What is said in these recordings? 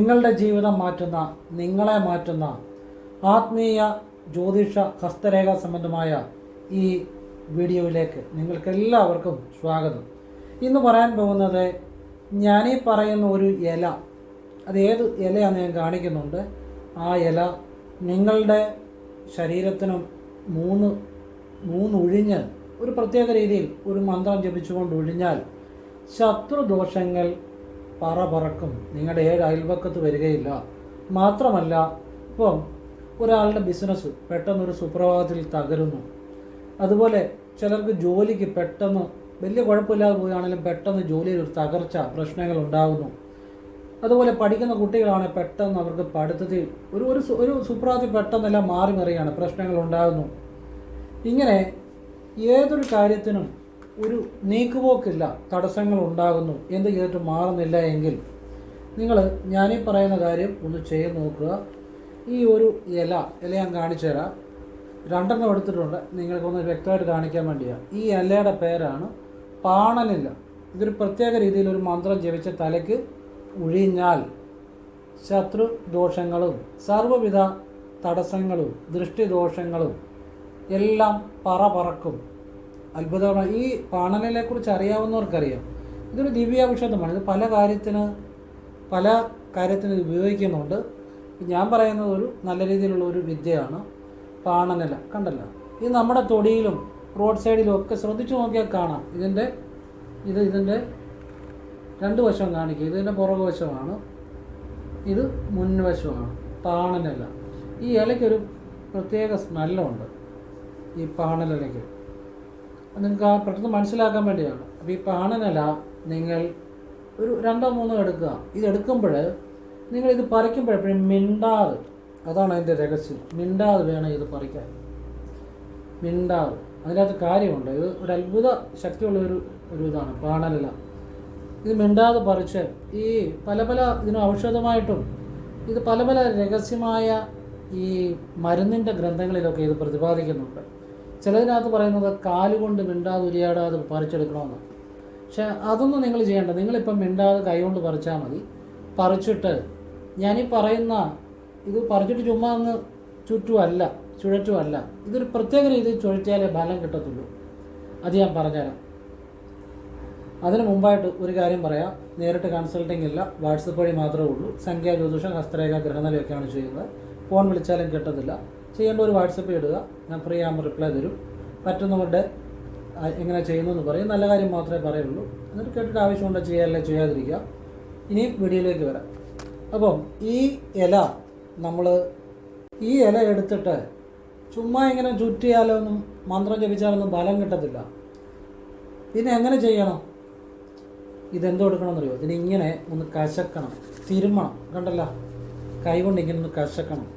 നിങ്ങളുടെ ജീവിതം മാറ്റുന്ന, നിങ്ങളെ മാറ്റുന്ന ആത്മീയ ജ്യോതിഷ ഹസ്തരേഖ സംബന്ധമായ ഈ വീഡിയോയിലേക്ക് നിങ്ങൾക്കെല്ലാവർക്കും സ്വാഗതം. ഇന്ന് പറയാൻ പോകുന്നത് ഞാനീ പറയുന്ന ഒരു ഇല, അത് ഏത് ഇലയാണെന്ന് ഞാൻ കാണിക്കുന്നുണ്ട്. ആ ഇല നിങ്ങളുടെ ശരീരത്തിനും മൂന്ന് ഉഴിഞ്ഞ് ഒരു പ്രത്യേക രീതിയിൽ ഒരു മന്ത്രം ജപിച്ചുകൊണ്ട് ഒഴിഞ്ഞാൽ ശത്രുദോഷങ്ങൾ പറക്കും. നിങ്ങളുടെ 7 അയൽവക്കത്ത് വരികയില്ല. മാത്രമല്ല, ഇപ്പം ഒരാളുടെ ബിസിനസ് പെട്ടെന്നൊരു സുപ്രഭാതത്തിൽ തകരുന്നു. അതുപോലെ ചിലർക്ക് ജോലിക്ക് പെട്ടെന്ന് വലിയ കുഴപ്പമില്ലാതെ പോവുകയാണെങ്കിലും പെട്ടെന്ന് ജോലിയിൽ ഒരു തകർച്ച, പ്രശ്നങ്ങൾ ഉണ്ടാകുന്നു. അതുപോലെ പഠിക്കുന്ന കുട്ടികളാണെങ്കിൽ പെട്ടെന്ന് അവർക്ക് പഠിത്തത്തിൽ ഒരു സുപ്രഭാതത്തിൽ പെട്ടെന്നെല്ലാം മാറി മറിയാണ്, പ്രശ്നങ്ങൾ ഉണ്ടാകുന്നു. ഇങ്ങനെ ഏതൊരു കാര്യത്തിനും ഒരു നീക്കുപോക്കില്ല, തടസ്സങ്ങൾ ഉണ്ടാകുന്നു. എന്ത് ചെയ്തിട്ട് മാറുന്നില്ല എങ്കിൽ നിങ്ങൾ ഞാനീ പറയുന്ന കാര്യം ഒന്ന് ചെയ്ത് നോക്കുക. ഈ ഒരു ഇല ഞാൻ കാണിച്ചു തരാം. 2 എടുത്തിട്ടുണ്ട്, നിങ്ങൾക്കൊന്ന് വ്യക്തമായിട്ട് കാണിക്കാൻ വേണ്ടിയാണ്. ഈ ഇലയുടെ പേരാണ് പാണനില. ഇതൊരു പ്രത്യേക രീതിയിൽ ഒരു മന്ത്രം ജപിച്ച തലയ്ക്ക് ഒഴിഞ്ഞാൽ ശത്രു ദോഷങ്ങളും സർവ്വവിധ തടസ്സങ്ങളും ദൃഷ്ടിദോഷങ്ങളും എല്ലാം പറക്കും. അത്ഭുതമാണ്. ഈ പാണനിലയെക്കുറിച്ച് അറിയാവുന്നവർക്കറിയാം. ഇതൊരു ദിവ്യാഭിഷേകമാണ്. ഇത് പല കാര്യത്തിന് ഉപയോഗിക്കുന്നുണ്ട്. ഞാൻ പറയുന്നത് ഒരു നല്ല രീതിയിലുള്ള ഒരു വിദ്യയാണ് പാണനില. കണ്ടല്ലോ, ഇത് നമ്മുടെ തൊടിയിലും റോഡ് സൈഡിലും ഒക്കെ ശ്രദ്ധിച്ചു നോക്കിയാൽ കാണാം. ഇതിൻ്റെ 2 വശം കാണിക്കുക. ഇതിൻ്റെ പുറകു വശമാണ്, ഇത് മുൻവശമാണ് പാണനില. ഈ ഇലയ്ക്കൊരു പ്രത്യേക സ്മെല്ലുണ്ട്. ഈ പാണനിലയ്ക്ക് നിങ്ങൾക്ക് പെട്ടെന്ന് മനസ്സിലാക്കാൻ വേണ്ടിയാണ്. അപ്പോൾ ഈ പാണനില നിങ്ങൾ ഒരു 2-3 എടുക്കുക. ഇതെടുക്കുമ്പോൾ നിങ്ങളിത് പറിക്കുമ്പോഴെപ്പോഴും മിണ്ടാതെ, അതാണ് അതിൻ്റെ രഹസ്യം, മിണ്ടാതെ വേണം ഇത് പറിക്കാൻ. മിണ്ടാതെ, അതിനകത്ത് കാര്യമുണ്ട്. ഇത് ഒരു അത്ഭുത ശക്തിയുള്ള ഒരു ഇതാണ് പാണനില. ഇത് മിണ്ടാതെ പറിച്ച് ഈ പല ഇതിന് ഔഷധമായിട്ടും ഇത് പല രഹസ്യമായ ഈ മരുന്നിൻ്റെ ഗ്രന്ഥങ്ങളിലൊക്കെ ഇത് പ്രതിപാദിക്കുന്നുണ്ട്. ചിലതിനകത്ത് പറയുന്നത് കാലുകൊണ്ട് മിണ്ടാതെ ഉരിയാടാതെ പറിച്ചെടുക്കണമെന്ന്. പക്ഷേ അതൊന്നും നിങ്ങൾ ചെയ്യേണ്ട. നിങ്ങളിപ്പം മിണ്ടാതെ കൈകൊണ്ട് പറിച്ചാൽ മതി. പറിച്ചിട്ട് ഞാനീ പറയുന്ന ഇത് പറിച്ചിട്ട് ചുമ്മാ അങ്ങ് ചുഴറ്റുമല്ല. ഇതൊരു പ്രത്യേക രീതിയിൽ ചുഴറ്റിയാലേ ഫലം കിട്ടത്തുള്ളൂ. അത് ഞാൻ പറഞ്ഞുതരാം. അതിന് മുമ്പായിട്ട് ഒരു കാര്യം പറയാം. നേരിട്ട് കൺസൾട്ടിംഗ് ഇല്ല, വാട്സപ്പ് വഴി മാത്രമേ ഉള്ളൂ. സംഖ്യാ ജ്യോതിഷം, ഹസ്തരേഖ, ഗ്രഹനിലയൊക്കെയാണ് ചെയ്യുന്നത്. ഫോൺ വിളിച്ചാലും കിട്ടത്തില്ല. ചെയ്യേണ്ട ഒരു വാട്സപ്പ് ഇടുക, ഞാൻ ഫ്രീ ആകുമ്പോൾ റിപ്ലൈ തരും. പറ്റുന്നവരുടെ എങ്ങനെ ചെയ്യുന്നതെന്ന് പറയും. നല്ല കാര്യം മാത്രമേ പറയുള്ളൂ. എന്നിട്ട് കേട്ടിട്ട് ആവശ്യമുണ്ടോ ചെയ്യാല്ലേ ചെയ്യാതിരിക്കുക. ഇനിയും വീഡിയോയിലേക്ക് വരാം. അപ്പം ഈ ഇല എടുത്തിട്ട് ചുമ്മാ ഇങ്ങനെ ചുറ്റിയാലൊന്നും മന്ത്രം ജപിച്ചാലൊന്നും ഫലം കിട്ടത്തില്ല. പിന്നെ എങ്ങനെ ചെയ്യണം? ഇതെന്തോ എടുക്കണമെന്നറിയോ? ഇതിനിങ്ങനെ ഒന്ന് കശക്കണം, തിരുമ്മണം. കണ്ടല്ലോ, കൈകൊണ്ട് ഇങ്ങനെ ഒന്ന് കശക്കണം.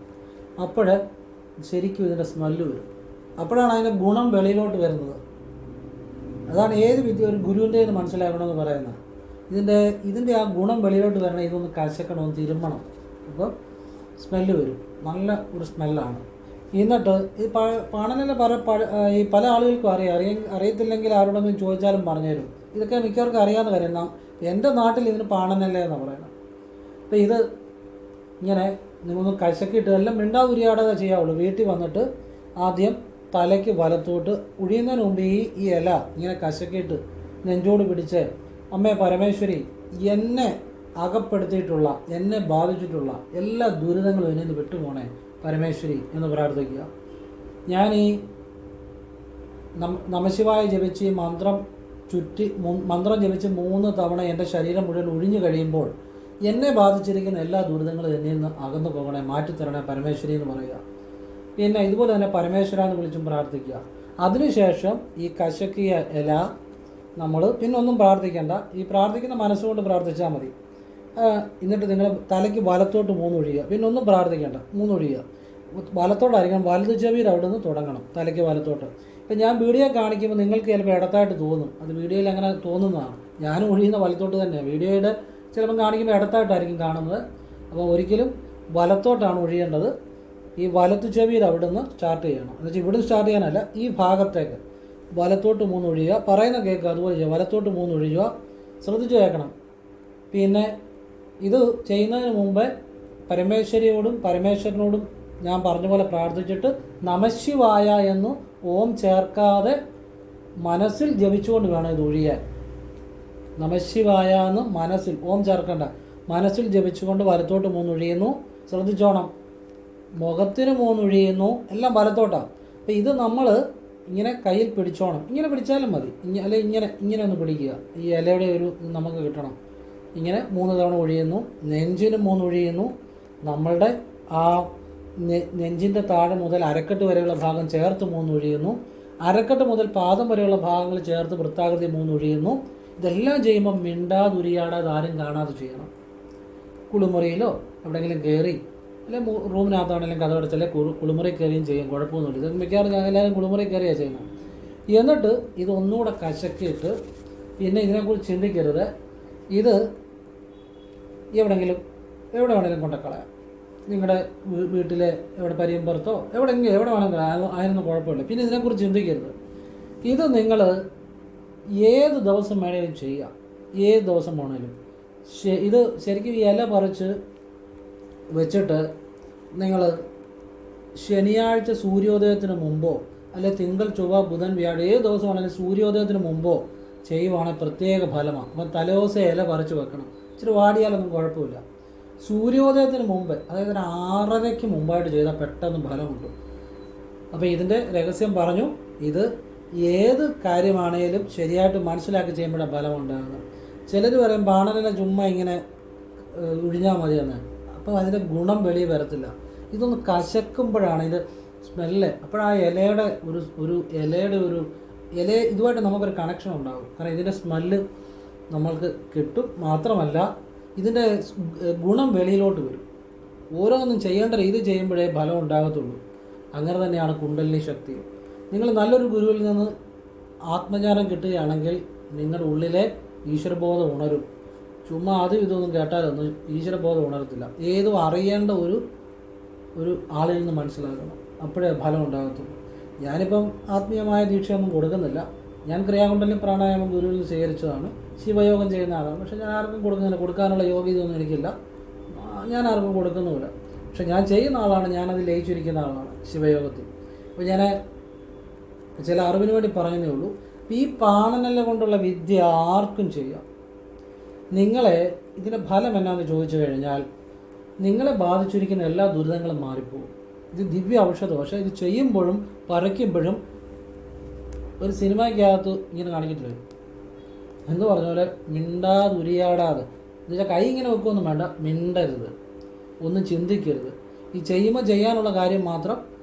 അപ്പോൾ ശരിക്കും ഇതിൻ്റെ സ്മെല്ല് വരും. അപ്പോഴാണ് അതിൻ്റെ ഗുണം വെളിയിലോട്ട് വരുന്നത്. അതാണ് ഏത് വിദ്യ ഒരു ഗുരുവിൻ്റെ ഇത് മനസ്സിലാക്കണമെന്ന് പറയുന്നത്. ഇതിൻ്റെ ആ ഗുണം വെളിയിലോട്ട് വരണം. ഇതൊന്ന് കശക്കണം, ഒന്ന് തിരുമ്മണം. അപ്പം സ്മെല്ല് വരും. നല്ല ഒരു സ്മെല്ലാണ്. എന്നിട്ട് ഈ പാണനില ഈ പല ആളുകൾക്കും അറിയത്തില്ലെങ്കിൽ ആരോടെങ്കിലും ചോദിച്ചാലും പറഞ്ഞുതരും. ഇതൊക്കെ മിക്കവർക്കും അറിയാവുന്ന കാര്യം. എൻ്റെ നാട്ടിൽ ഇതിന് പാണനില എന്നാണ് പറയുന്നത്. അപ്പോൾ ഇത് ഇങ്ങനെ നിങ്ങളൊന്ന് കശക്കിയിട്ട് എല്ലാം മിണ്ടാതുരിയാടാതെ ചെയ്യാവുള്ളൂ. വീട്ടിൽ വന്നിട്ട് ആദ്യം തലയ്ക്ക് വലത്തോട്ട് ഒഴിയുന്നതിന് മുമ്പ് ഈ ഇല ഇങ്ങനെ കശക്കിയിട്ട് നെഞ്ചോട് പിടിച്ച്, അമ്മേ പരമേശ്വരി, എന്നെ അകപ്പെടുത്തിയിട്ടുള്ള, എന്നെ ബാധിച്ചിട്ടുള്ള എല്ലാ ദുരിതങ്ങളും എന്നെ നിന്ന് വിട്ടുപോണേ പരമേശ്വരി എന്ന് പ്രാർത്ഥിക്കുക. ഞാൻ ഈ നമശിവായ ജപിച്ച് ഈ മന്ത്രം ജപിച്ച് 3 തവണ എൻ്റെ ശരീരം മുഴുവൻ ഒഴിഞ്ഞു കഴിയുമ്പോൾ എന്നെ ബാധിച്ചിരിക്കുന്ന എല്ലാ ദുരിതങ്ങളും എന്നിൽ നിന്ന് അകന്നു പോകണേ, മാറ്റിത്തരണേ പരമേശ്വരി എന്ന് പറയുക. പിന്നെ ഇതുപോലെ തന്നെ പരമേശ്വര എന്ന് വിളിച്ചും പ്രാർത്ഥിക്കുക. അതിനുശേഷം ഈ കശക്കിയ ഇല നമ്മൾ പിന്നെ ഒന്നും പ്രാർത്ഥിക്കേണ്ട. ഈ പ്രാർത്ഥിക്കുന്ന മനസ്സുകൊണ്ട് പ്രാർത്ഥിച്ചാൽ മതി. എന്നിട്ട് നിങ്ങൾ തലയ്ക്ക് വലത്തോട്ട് 3 ഒഴിയുക. പിന്നെ ഒന്നും പ്രാർത്ഥിക്കേണ്ട, 3 ഒഴിയുക. വലത്തോട്ടായിരിക്കണം. വലത് ചെവിയിൽ അവിടെ നിന്ന് തുടങ്ങണം, തലയ്ക്ക് വലത്തോട്ട്. ഇപ്പം ഞാൻ വീഡിയോ കാണിക്കുമ്പോൾ നിങ്ങൾക്ക് ചിലപ്പോൾ ഇടത്തായിട്ട് തോന്നും. അത് വീഡിയോയിൽ അങ്ങനെ തോന്നുന്നതാണ്. ഞാനും ഒഴിയുന്ന വലത്തോട്ട് തന്നെയാണ്. വീഡിയോയുടെ ചിലപ്പം കാണിക്കുമ്പോൾ ഇടത്തായിട്ടായിരിക്കും കാണുന്നത്. അപ്പോൾ ഒരിക്കലും വലത്തോട്ടാണ് ഒഴിയേണ്ടത്. ഈ വലത്തു ചെവിയിൽ അവിടെ നിന്ന് സ്റ്റാർട്ട് ചെയ്യണം. എന്നുവെച്ചാൽ ഇവിടുന്ന് സ്റ്റാർട്ട് ചെയ്യാനല്ല, ഈ ഭാഗത്തേക്ക് വലത്തോട്ട് 3 ഒഴിയുക. പറയുന്ന കേൾക്കുക, അതുപോലെ ചെയ്യുക. വലത്തോട്ട് 3 ഒഴിയുക. ശ്രദ്ധിച്ച് കേൾക്കണം. പിന്നെ ഇത് ചെയ്യുന്നതിന് മുമ്പ് പരമേശ്വരനോടും ഞാൻ പറഞ്ഞ പോലെ പ്രാർത്ഥിച്ചിട്ട് നമഃശിവായ എന്ന് ഓം ചേർക്കാതെ മനസ്സിൽ ജപിച്ചുകൊണ്ട് വേണം ഇത് ഒഴിയാൻ. നമഃശിവായ എന്ന് മനസ്സിൽ, ഓം ചേർക്കണ്ട, മനസ്സിൽ ജപിച്ചുകൊണ്ട് വലത്തോട്ട് 3 ഒഴിയുന്നു. ശ്രദ്ധിച്ചോണം, മുഖത്തിന് 3 ഒഴിയുന്നു, എല്ലാം വലത്തോട്ടാണ്. അപ്പം ഇത് നമ്മൾ ഇങ്ങനെ കയ്യിൽ പിടിച്ചോണം. ഇങ്ങനെ പിടിച്ചാലും മതി, അല്ലെ ഇങ്ങനെ ഒന്ന് പിടിക്കുക. ഈ ഇലയുടെ ഒരു നമുക്ക് കിട്ടണം. ഇങ്ങനെ 3 തവണ ഒഴിയുന്നു. നെഞ്ചിന് 3 ഒഴിയുന്നു. നമ്മളുടെ ആ നെഞ്ചിൻ്റെ താഴെ മുതൽ അരക്കെട്ട് വരെയുള്ള ഭാഗം ചേർത്ത് 3 ഒഴിയുന്നു. അരക്കെട്ട് മുതൽ പാദം വരെയുള്ള ഭാഗങ്ങൾ ചേർത്ത് വൃത്താകൃതി 3 ഒഴിയുന്നു. ഇതെല്ലാം ചെയ്യുമ്പോൾ മിണ്ടാതുരിയാടാതെ ആരും കാണാതെ ചെയ്യണം. കുളിമുറിയിലോ എവിടെയെങ്കിലും കയറി, അല്ലെങ്കിൽ റൂമിനകത്താണെങ്കിലും കഥകടച്ചല്ലേ കുളിമുറി കയറിയും ചെയ്യും, കുഴപ്പമൊന്നുമില്ല. ഇത് മിക്കവാറും എല്ലാവരും കുളിമുറി കയറിയാണ് ചെയ്യുന്നത്. എന്നിട്ട് ഇത് ഒന്നുകൂടെ കശക്കിയിട്ട് പിന്നെ ഇതിനെക്കുറിച്ച് ചിന്തിക്കരുത്. ഇത് എവിടെ വേണമെങ്കിലും കൊണ്ടുകളയാം. നിങ്ങളുടെ വീട്ടിലെ എവിടെ പരിയമ്പുറത്തോ എവിടെ വേണമെങ്കിലും അതിനൊന്നും കുഴപ്പമില്ല. പിന്നെ ഇതിനെക്കുറിച്ച് ചിന്തിക്കരുത്. ഇത് നിങ്ങൾ ഏത് ദിവസം വേണേലും ചെയ്യുക, ഏത് ദിവസം വേണേലും. ഇത് ശരിക്കും ഈ ഇല പറിച്ച് വെച്ചിട്ട് നിങ്ങൾ ശനിയാഴ്ച സൂര്യോദയത്തിന് മുമ്പോ അല്ലെ തിങ്കൾ ചൊവ്വ ബുധൻ വ്യാഴം ഏത് ദിവസമാണെങ്കിലും സൂര്യോദയത്തിന് മുമ്പോ ചെയ്യുവാണെങ്കിൽ പ്രത്യേക ഫലമാണ്. അപ്പം തലേദിവസം ഇല പറിച്ച് വെക്കണം. ഇച്ചിരി വാടിയാലൊന്നും കുഴപ്പമില്ല. സൂര്യോദയത്തിന് മുമ്പ്, അതായത് 6:30 മുമ്പായിട്ട് ചെയ്താൽ പെട്ടെന്ന് ഫലമുണ്ട്. അപ്പോൾ ഇതിൻ്റെ രഹസ്യം പറഞ്ഞു. ഇത് ഏത് കാര്യമാണേലും ശരിയായിട്ട് മനസ്സിലാക്കി ചെയ്യുമ്പോഴാണ് ഫലമുണ്ടാകുന്നത്. ചിലർ പറയും ബാണലിനെ ചുമ്മാ ഇങ്ങനെ ഒഴിഞ്ഞാൽ മതിയെന്ന്. അപ്പോൾ അതിൻ്റെ ഗുണം വെളിയിൽ വരത്തില്ല. ഇതൊന്ന് കശക്കുമ്പോഴാണ് ഇത് സ്മെല്ല്. അപ്പോഴാ ഇലയുടെ ഒരു ഇതുമായിട്ട് നമുക്കൊരു കണക്ഷൻ ഉണ്ടാകും. കാരണം ഇതിൻ്റെ സ്മെല്ല് നമ്മൾക്ക് കിട്ടും. മാത്രമല്ല ഇതിൻ്റെ ഗുണം വെളിയിലോട്ട് വരും. ഓരോന്നും ചെയ്യേണ്ട രീതി ചെയ്യുമ്പോഴേ ഫലം ഉണ്ടാകത്തുള്ളൂ. അങ്ങനെ തന്നെയാണ് കുണ്ടലിനി ശക്തി. നിങ്ങൾ നല്ലൊരു ഗുരുവിൽ നിന്ന് ആത്മജ്ഞാനം കിട്ടുകയാണെങ്കിൽ നിങ്ങളുടെ ഉള്ളിലെ ഈശ്വരബോധം ഉണരും. ചുമ്മാ അതും ഇതൊന്നും കേട്ടാലൊന്നും ഈശ്വരബോധം ഉണരത്തില്ല. ഏതും അറിയേണ്ട ഒരു ആളിൽ നിന്ന് മനസ്സിലാക്കണം. അപ്പോഴേ ഫലം ഉണ്ടാകത്തുള്ളൂ. ഞാനിപ്പം ആത്മീയമായ ദീക്ഷയൊന്നും കൊടുക്കുന്നില്ല. ഞാൻ ക്രിയാകുണ്ടലിനി പ്രാണായാമം ഗുരുവിൽ നിന്ന് സ്വീകരിച്ചതാണ്. ശിവയോഗം ചെയ്യുന്ന ആളാണ്. പക്ഷെ ഞാൻ ആർക്കും കൊടുക്കാനുള്ള യോഗ്യതയൊന്നും എനിക്കില്ല. ഞാൻ ആർക്കും കൊടുക്കുന്നുമില്ല. പക്ഷെ ഞാൻ ചെയ്യുന്ന ആളാണ്. ഞാനത് ലയിച്ചിരിക്കുന്ന ആളാണ് ശിവയോഗത്തിൽ. അപ്പോൾ ഞാൻ ചില അറിവിന് വേണ്ടി പറയുന്നേ ഉള്ളൂ. ഈ പാണനെല്ല കൊണ്ടുള്ള വിദ്യ ആർക്കും ചെയ്യാം. നിങ്ങളെ ഇതിൻ്റെ ഫലം എന്നാന്ന് ചോദിച്ചു കഴിഞ്ഞാൽ നിങ്ങളെ ബാധിച്ചിരിക്കുന്ന എല്ലാ ദുരിതങ്ങളും മാറിപ്പോകും. ഇത് ദിവ്യ ഔഷധം. പക്ഷേ ഇത് ചെയ്യുമ്പോഴും പറിക്കുമ്പോഴും ഒരു സിനിമയ്ക്കകത്ത് ഇങ്ങനെ കാണിക്കത്തില്ല എന്ന് പറഞ്ഞ പോലെ മിണ്ടാതുരിയാടാതെ, എന്നുവെച്ചാൽ കൈ ഇങ്ങനെ വെക്കുകയൊന്നും വേണ്ട, മിണ്ടരുത്, ഒന്നും ചിന്തിക്കരുത്. ഈ ചെയ്യുമ്പോൾ ചെയ്യാനുള്ള കാര്യം മാത്രം.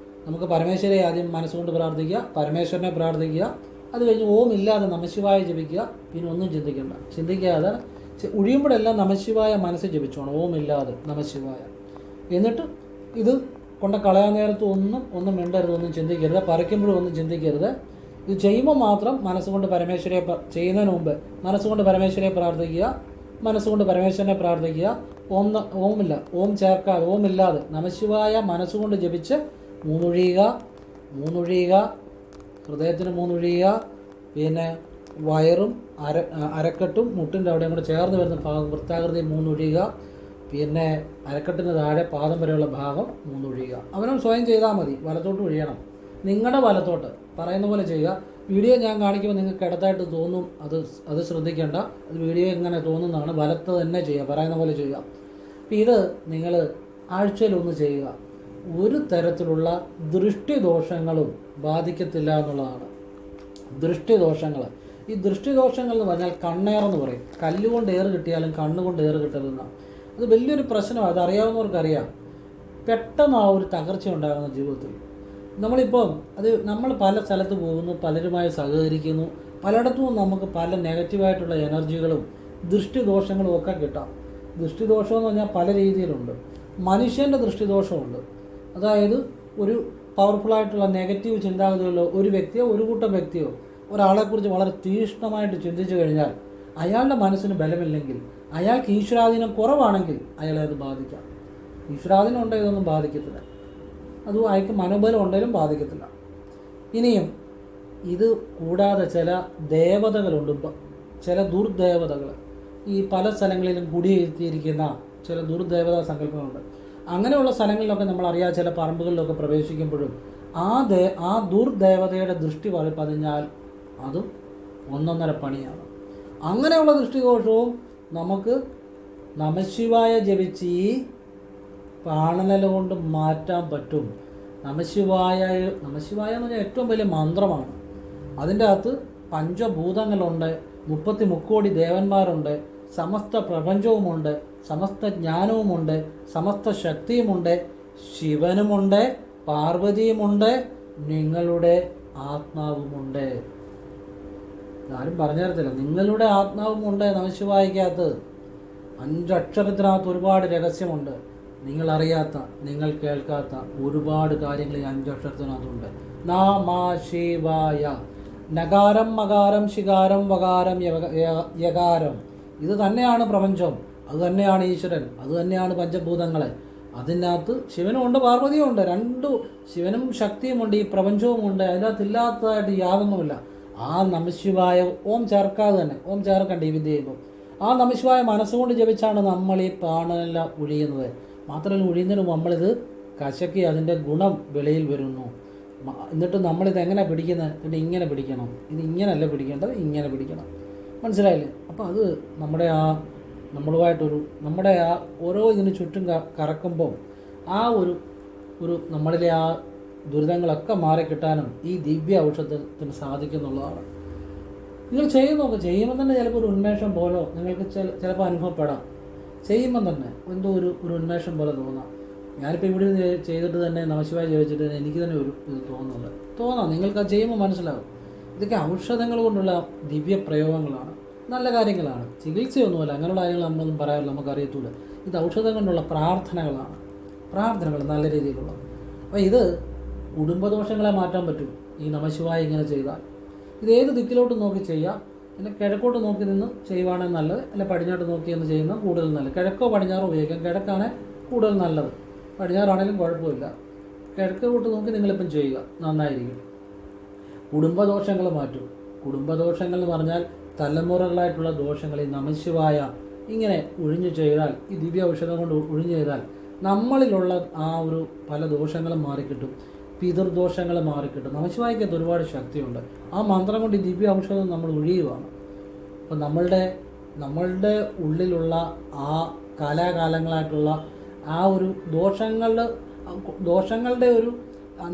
നമുക്ക് പരമേശ്വരനെ ആദ്യം മനസ്സുകൊണ്ട് പ്രാർത്ഥിക്കുക, പരമേശ്വരനെ പ്രാർത്ഥിക്കുക. അത് കഴിഞ്ഞ് ഓം ഇല്ലാതെ നമഃശിവായ ജപിക്കുക. പിന്നെ ഒന്നും ചിന്തിക്കാതെ ഒഴിയുമ്പോഴെല്ലാം നമഃശിവായ മനസ്സിൽ ജപിച്ചോണം, ഓം ഇല്ലാതെ നമഃശിവായ. എന്നിട്ട് ഇത് കൊണ്ട് കളയാൻ നേരത്ത് ഒന്നും മിണ്ടരുത്, ഒന്നും ചിന്തിക്കരുത്. പറിക്കുമ്പോഴും ഒന്നും ചിന്തിക്കരുത്. ഇത് ചെയ്യുമ്പോൾ മാത്രം മനസ്സുകൊണ്ട് പരമേശ്വരനെ ചെയ്യുന്നതിന് മുമ്പ് മനസ്സുകൊണ്ട് പരമേശ്വരനെ പ്രാർത്ഥിക്കുക, മനസ്സുകൊണ്ട് പരമേശ്വരനെ പ്രാർത്ഥിക്കുക. ഓം ചേർക്കാതെ, ഓം ഇല്ലാതെ നമഃശിവായ മനസ്സുകൊണ്ട് ജപിച്ച് 3 ഒഴിയുക, ഹൃദയത്തിന് 3 ഒഴിയുക. പിന്നെ വയറും അരക്കെട്ടും മുട്ടിൻ്റെ അവിടെയും കൂടെ ചേർന്ന് വരുന്ന ഭാഗം വൃത്താകൃതി 3 ഒഴിയുക. പിന്നെ അരക്കെട്ടിന് താഴെ പാദം വരെയുള്ള ഭാഗം 3 ഒഴിയുക. അവനും സ്വയം ചെയ്താൽ മതി. വലത്തോട്ട് ഒഴിയണം. നിങ്ങളുടെ വലത്തോട്ട് പറയുന്ന പോലെ ചെയ്യുക. വീഡിയോ ഞാൻ കാണിക്കുമ്പോൾ നിങ്ങൾക്ക് ഇടത്തായിട്ട് തോന്നും, അത് ശ്രദ്ധിക്കേണ്ട. അത് വീഡിയോ എങ്ങനെ തോന്നുന്നതാണ്. വലത്ത് തന്നെ ചെയ്യുക, പറയുന്ന പോലെ ചെയ്യുക. അപ്പം ഇത് നിങ്ങൾ ആഴ്ചയിലൊന്ന് ചെയ്യുക. ഒരു തരത്തിലുള്ള ദൃഷ്ടിദോഷങ്ങളും ബാധിക്കത്തില്ല എന്നുള്ളതാണ്. ദൃഷ്ടിദോഷങ്ങൾ, ഈ ദൃഷ്ടിദോഷങ്ങൾ എന്ന് പറഞ്ഞാൽ കണ്ണേറെന്ന് പറയും. കല്ലുകൊണ്ട് ഏറ് കിട്ടിയാലും കണ്ണുകൊണ്ട് ഏറ് കിട്ടരുതെന്നാണ്. അത് വലിയൊരു പ്രശ്നമാണ്. അതറിയാവുന്നവർക്കറിയാം. പെട്ടെന്ന് ആ ഒരു തകർച്ച ഉണ്ടാകുന്ന ജീവിതത്തിൽ. നമ്മൾ പല സ്ഥലത്ത് പോകുന്നു, പലരുമായി സഹകരിക്കുന്നു, പലയിടത്തും നമുക്ക് പല നെഗറ്റീവായിട്ടുള്ള എനർജികളും ദൃഷ്ടിദോഷങ്ങളും ഒക്കെ കിട്ടാം. ദൃഷ്ടിദോഷം എന്ന് പറഞ്ഞാൽ പല രീതിയിലുണ്ട്. മനുഷ്യൻ്റെ ദൃഷ്ടിദോഷമുണ്ട്. അതായത് ഒരു പവർഫുള്ളായിട്ടുള്ള നെഗറ്റീവ് ചിന്താഗതിയുള്ള ഒരു വ്യക്തിയോ ഒരു കൂട്ടം വ്യക്തിയോ ഒരാളെക്കുറിച്ച് വളരെ തീക്ഷ്ണമായിട്ട് ചിന്തിച്ചു കഴിഞ്ഞാൽ അയാളുടെ മനസ്സിന് ബലമില്ലെങ്കിൽ, അയാൾക്ക് ഈശ്വരാധീനം കുറവാണെങ്കിൽ അയാളെ അത് ബാധിക്കാം. ഈശ്വരാധീനം ഉണ്ടെങ്കിൽ ഇതൊന്നും ബാധിക്കത്തില്ല. അതും അയാൾക്ക് മനോബലം ഉണ്ടെങ്കിലും ബാധിക്കത്തില്ല. ഇനിയും ഇത് കൂടാതെ ചില ദേവതകളുണ്ട്, ചില ദുർദേവതകൾ. ഈ പല സ്ഥലങ്ങളിലും കുടിയിരുത്തിയിരിക്കുന്ന ചില ദുർദേവതാ സങ്കല്പങ്ങളുണ്ട്. അങ്ങനെയുള്ള സ്ഥലങ്ങളിലൊക്കെ നമ്മൾ അറിയാതെ ചില പറമ്പുകളിലൊക്കെ പ്രവേശിക്കുമ്പോഴും ആ ദുർദേവതയുടെ ദൃഷ്ടി പതിഞ്ഞാൽ അതും ഒന്നൊന്നര പണിയാണ്. അങ്ങനെയുള്ള ദൃഷ്ടിദോഷവും നമുക്ക് നമഃശിവായ ജപിച്ച് ഈ പ്രാണനില കൊണ്ട് മാറ്റാൻ പറ്റും. നമഃശിവായ എന്ന് പറഞ്ഞാൽ ഏറ്റവും വലിയ മന്ത്രമാണ്. അതിൻ്റെ അകത്ത് പഞ്ചഭൂതങ്ങളുണ്ട്, 33 കോടി ദേവന്മാരുണ്ട്, സമസ്ത പ്രപഞ്ചവുമുണ്ട്, സമസ്ത ജ്ഞാനവുമുണ്ട്, സമസ്ത ശക്തിയുമുണ്ട്, ശിവനുമുണ്ട്, പാർവതിയുമുണ്ട്, നിങ്ങളുടെ ആത്മാവുമുണ്ട്. ആരും പറഞ്ഞു തരത്തില്ല. നിങ്ങളുടെ ആത്മാവുമുണ്ട് നമഃശിവായിക്കകത്ത്. 5 അക്ഷരത്തിനകത്ത് ഒരുപാട് രഹസ്യമുണ്ട്. നിങ്ങളറിയാത്ത, നിങ്ങൾ കേൾക്കാത്ത ഒരുപാട് കാര്യങ്ങൾ ഈ 5 അക്ഷരത്തിനകത്തുണ്ട്. നമഃശിവായ. നകാരം മകാരം ശികാരം വകാരം യകാരം. ഇത് തന്നെയാണ് പ്രപഞ്ചം, അത് തന്നെയാണ് ഈശ്വരൻ, അത് തന്നെയാണ് പഞ്ചഭൂതങ്ങൾ. അതിനകത്ത് ശിവനുമുണ്ട് പാർവതിയുമുണ്ട്. ശിവനും ശക്തിയുമുണ്ട്, ഈ പ്രപഞ്ചവുമുണ്ട്. അതിനകത്ത് ഇല്ലാത്തതായിട്ട് യാതൊന്നുമില്ല. ആ നമഃശിവായ ഓം ചേർക്കാതെ തന്നെ, ഓം ചേർക്കണ്ട ഈ വിദ്യ ചെയ്യുമ്പോൾ, ആ നമഃശിവായ മനസ്സുകൊണ്ട് ജപിച്ചാണ് നമ്മൾ ഈ പ്രാണനെല്ലാം ഒഴിയുന്നത്. മാത്രമല്ല, ഒഴിയുന്നതിന് നമ്മളിത് കശക്കി അതിൻ്റെ ഗുണം വെളിയിൽ വരുന്നു. എന്നിട്ട് നമ്മളിത് എങ്ങനെ പിടിക്കുന്നത്? എന്നിട്ട് ഇങ്ങനെ പിടിക്കണം. ഇത് ഇങ്ങനെയല്ല പിടിക്കേണ്ടത്, ഇങ്ങനെ പിടിക്കണം. മനസ്സിലായില്ലേ? അപ്പോൾ അത് നമ്മുടെ ആ ഓരോ ഇതിന് ചുറ്റും കറക്കുമ്പോൾ ആ ഒരു നമ്മളിലെ ആ ദുരിതങ്ങളൊക്കെ മാറിക്കിട്ടാനും ഈ ദിവ്യ ഔഷധത്തിന് സാധിക്കുന്നുള്ളതാണ്. നിങ്ങൾ ചെയ്യുമ്പോൾ തന്നെ ചിലപ്പോൾ ഒരു ഉന്മേഷം പോലെ നിങ്ങൾക്ക് ചിലപ്പോൾ അനുഭവപ്പെടാം. ചെയ്യുമ്പം തന്നെ എന്തോ ഒരു ഉന്മേഷം പോലെ തോന്നാം. ഞാനിപ്പോൾ ഇവിടെ ചെയ്തിട്ട് തന്നെ നമഃശിവായ ചോദിച്ചിട്ട് എനിക്ക് തന്നെ ഒരു ഇത് തോന്നാം. നിങ്ങൾക്ക് അത് ചെയ്യുമ്പോൾ മനസ്സിലാവും. ഇതൊക്കെ ഔഷധങ്ങൾ കൊണ്ടുള്ള ദിവ്യ പ്രയോഗങ്ങളാണ്, നല്ല കാര്യങ്ങളാണ്, ചികിത്സയൊന്നുമല്ല. അങ്ങനെയുള്ള കാര്യങ്ങൾ നമ്മളൊന്നും പറയാറില്ല, നമുക്കറിയത്തില്ല. ഇത് ഔഷധം കൊണ്ടുള്ള പ്രാർത്ഥനകൾ നല്ല രീതിയിലുള്ള. അപ്പോൾ ഇത് കുടുംബദോഷങ്ങളെ മാറ്റാൻ പറ്റും ഈ നമഃശിവായ ഇങ്ങനെ ചെയ്താൽ. ഇത് ഏത് ദിക്കിലോട്ട് നോക്കി ചെയ്യാം. പിന്നെ കിഴക്കോട്ട് നോക്കി നിന്ന് ചെയ്യുവാണെങ്കിൽ നല്ലത്, അല്ല പടിഞ്ഞാട്ട് നോക്കി എന്ന് ചെയ്യുന്നത് കൂടുതൽ നല്ലത്. കിഴക്കോ പടിഞ്ഞാറോ ഉപയോഗിക്കാം. കിഴക്കാണ് കൂടുതൽ നല്ലത്, പടിഞ്ഞാറാണെങ്കിലും കുഴപ്പമില്ല. കിഴക്കോട്ട് നോക്കി നിങ്ങളിപ്പം ചെയ്യുക, നന്നായിരിക്കും. കുടുംബദോഷങ്ങൾ മാറ്റും. കുടുംബദോഷങ്ങൾ എന്ന് പറഞ്ഞാൽ തലമുറകളായിട്ടുള്ള ദോഷങ്ങൾ ഈ നമഃശിവായ ഇങ്ങനെ ഒഴിഞ്ഞു ചെയ്താൽ, ഈ ദിവ്യ ഔഷധം കൊണ്ട് ഒഴിഞ്ഞു ചെയ്താൽ നമ്മളിലുള്ള ആ ഒരു പല ദോഷങ്ങളും മാറിക്കിട്ടും. പിതൃദോഷങ്ങൾ മാറിക്കിട്ടും. നമഃശിവായക്കകത്ത് ഒരുപാട് ശക്തിയുണ്ട്. ആ മന്ത്രം കൊണ്ട് ഈ ദിവ്യ ഔഷധം നമ്മൾ ഒഴിയുകയാണ്. അപ്പം നമ്മളുടെ ഉള്ളിലുള്ള ആ കാലാകാലങ്ങളായിട്ടുള്ള ആ ഒരു ദോഷങ്ങളുടെ ഒരു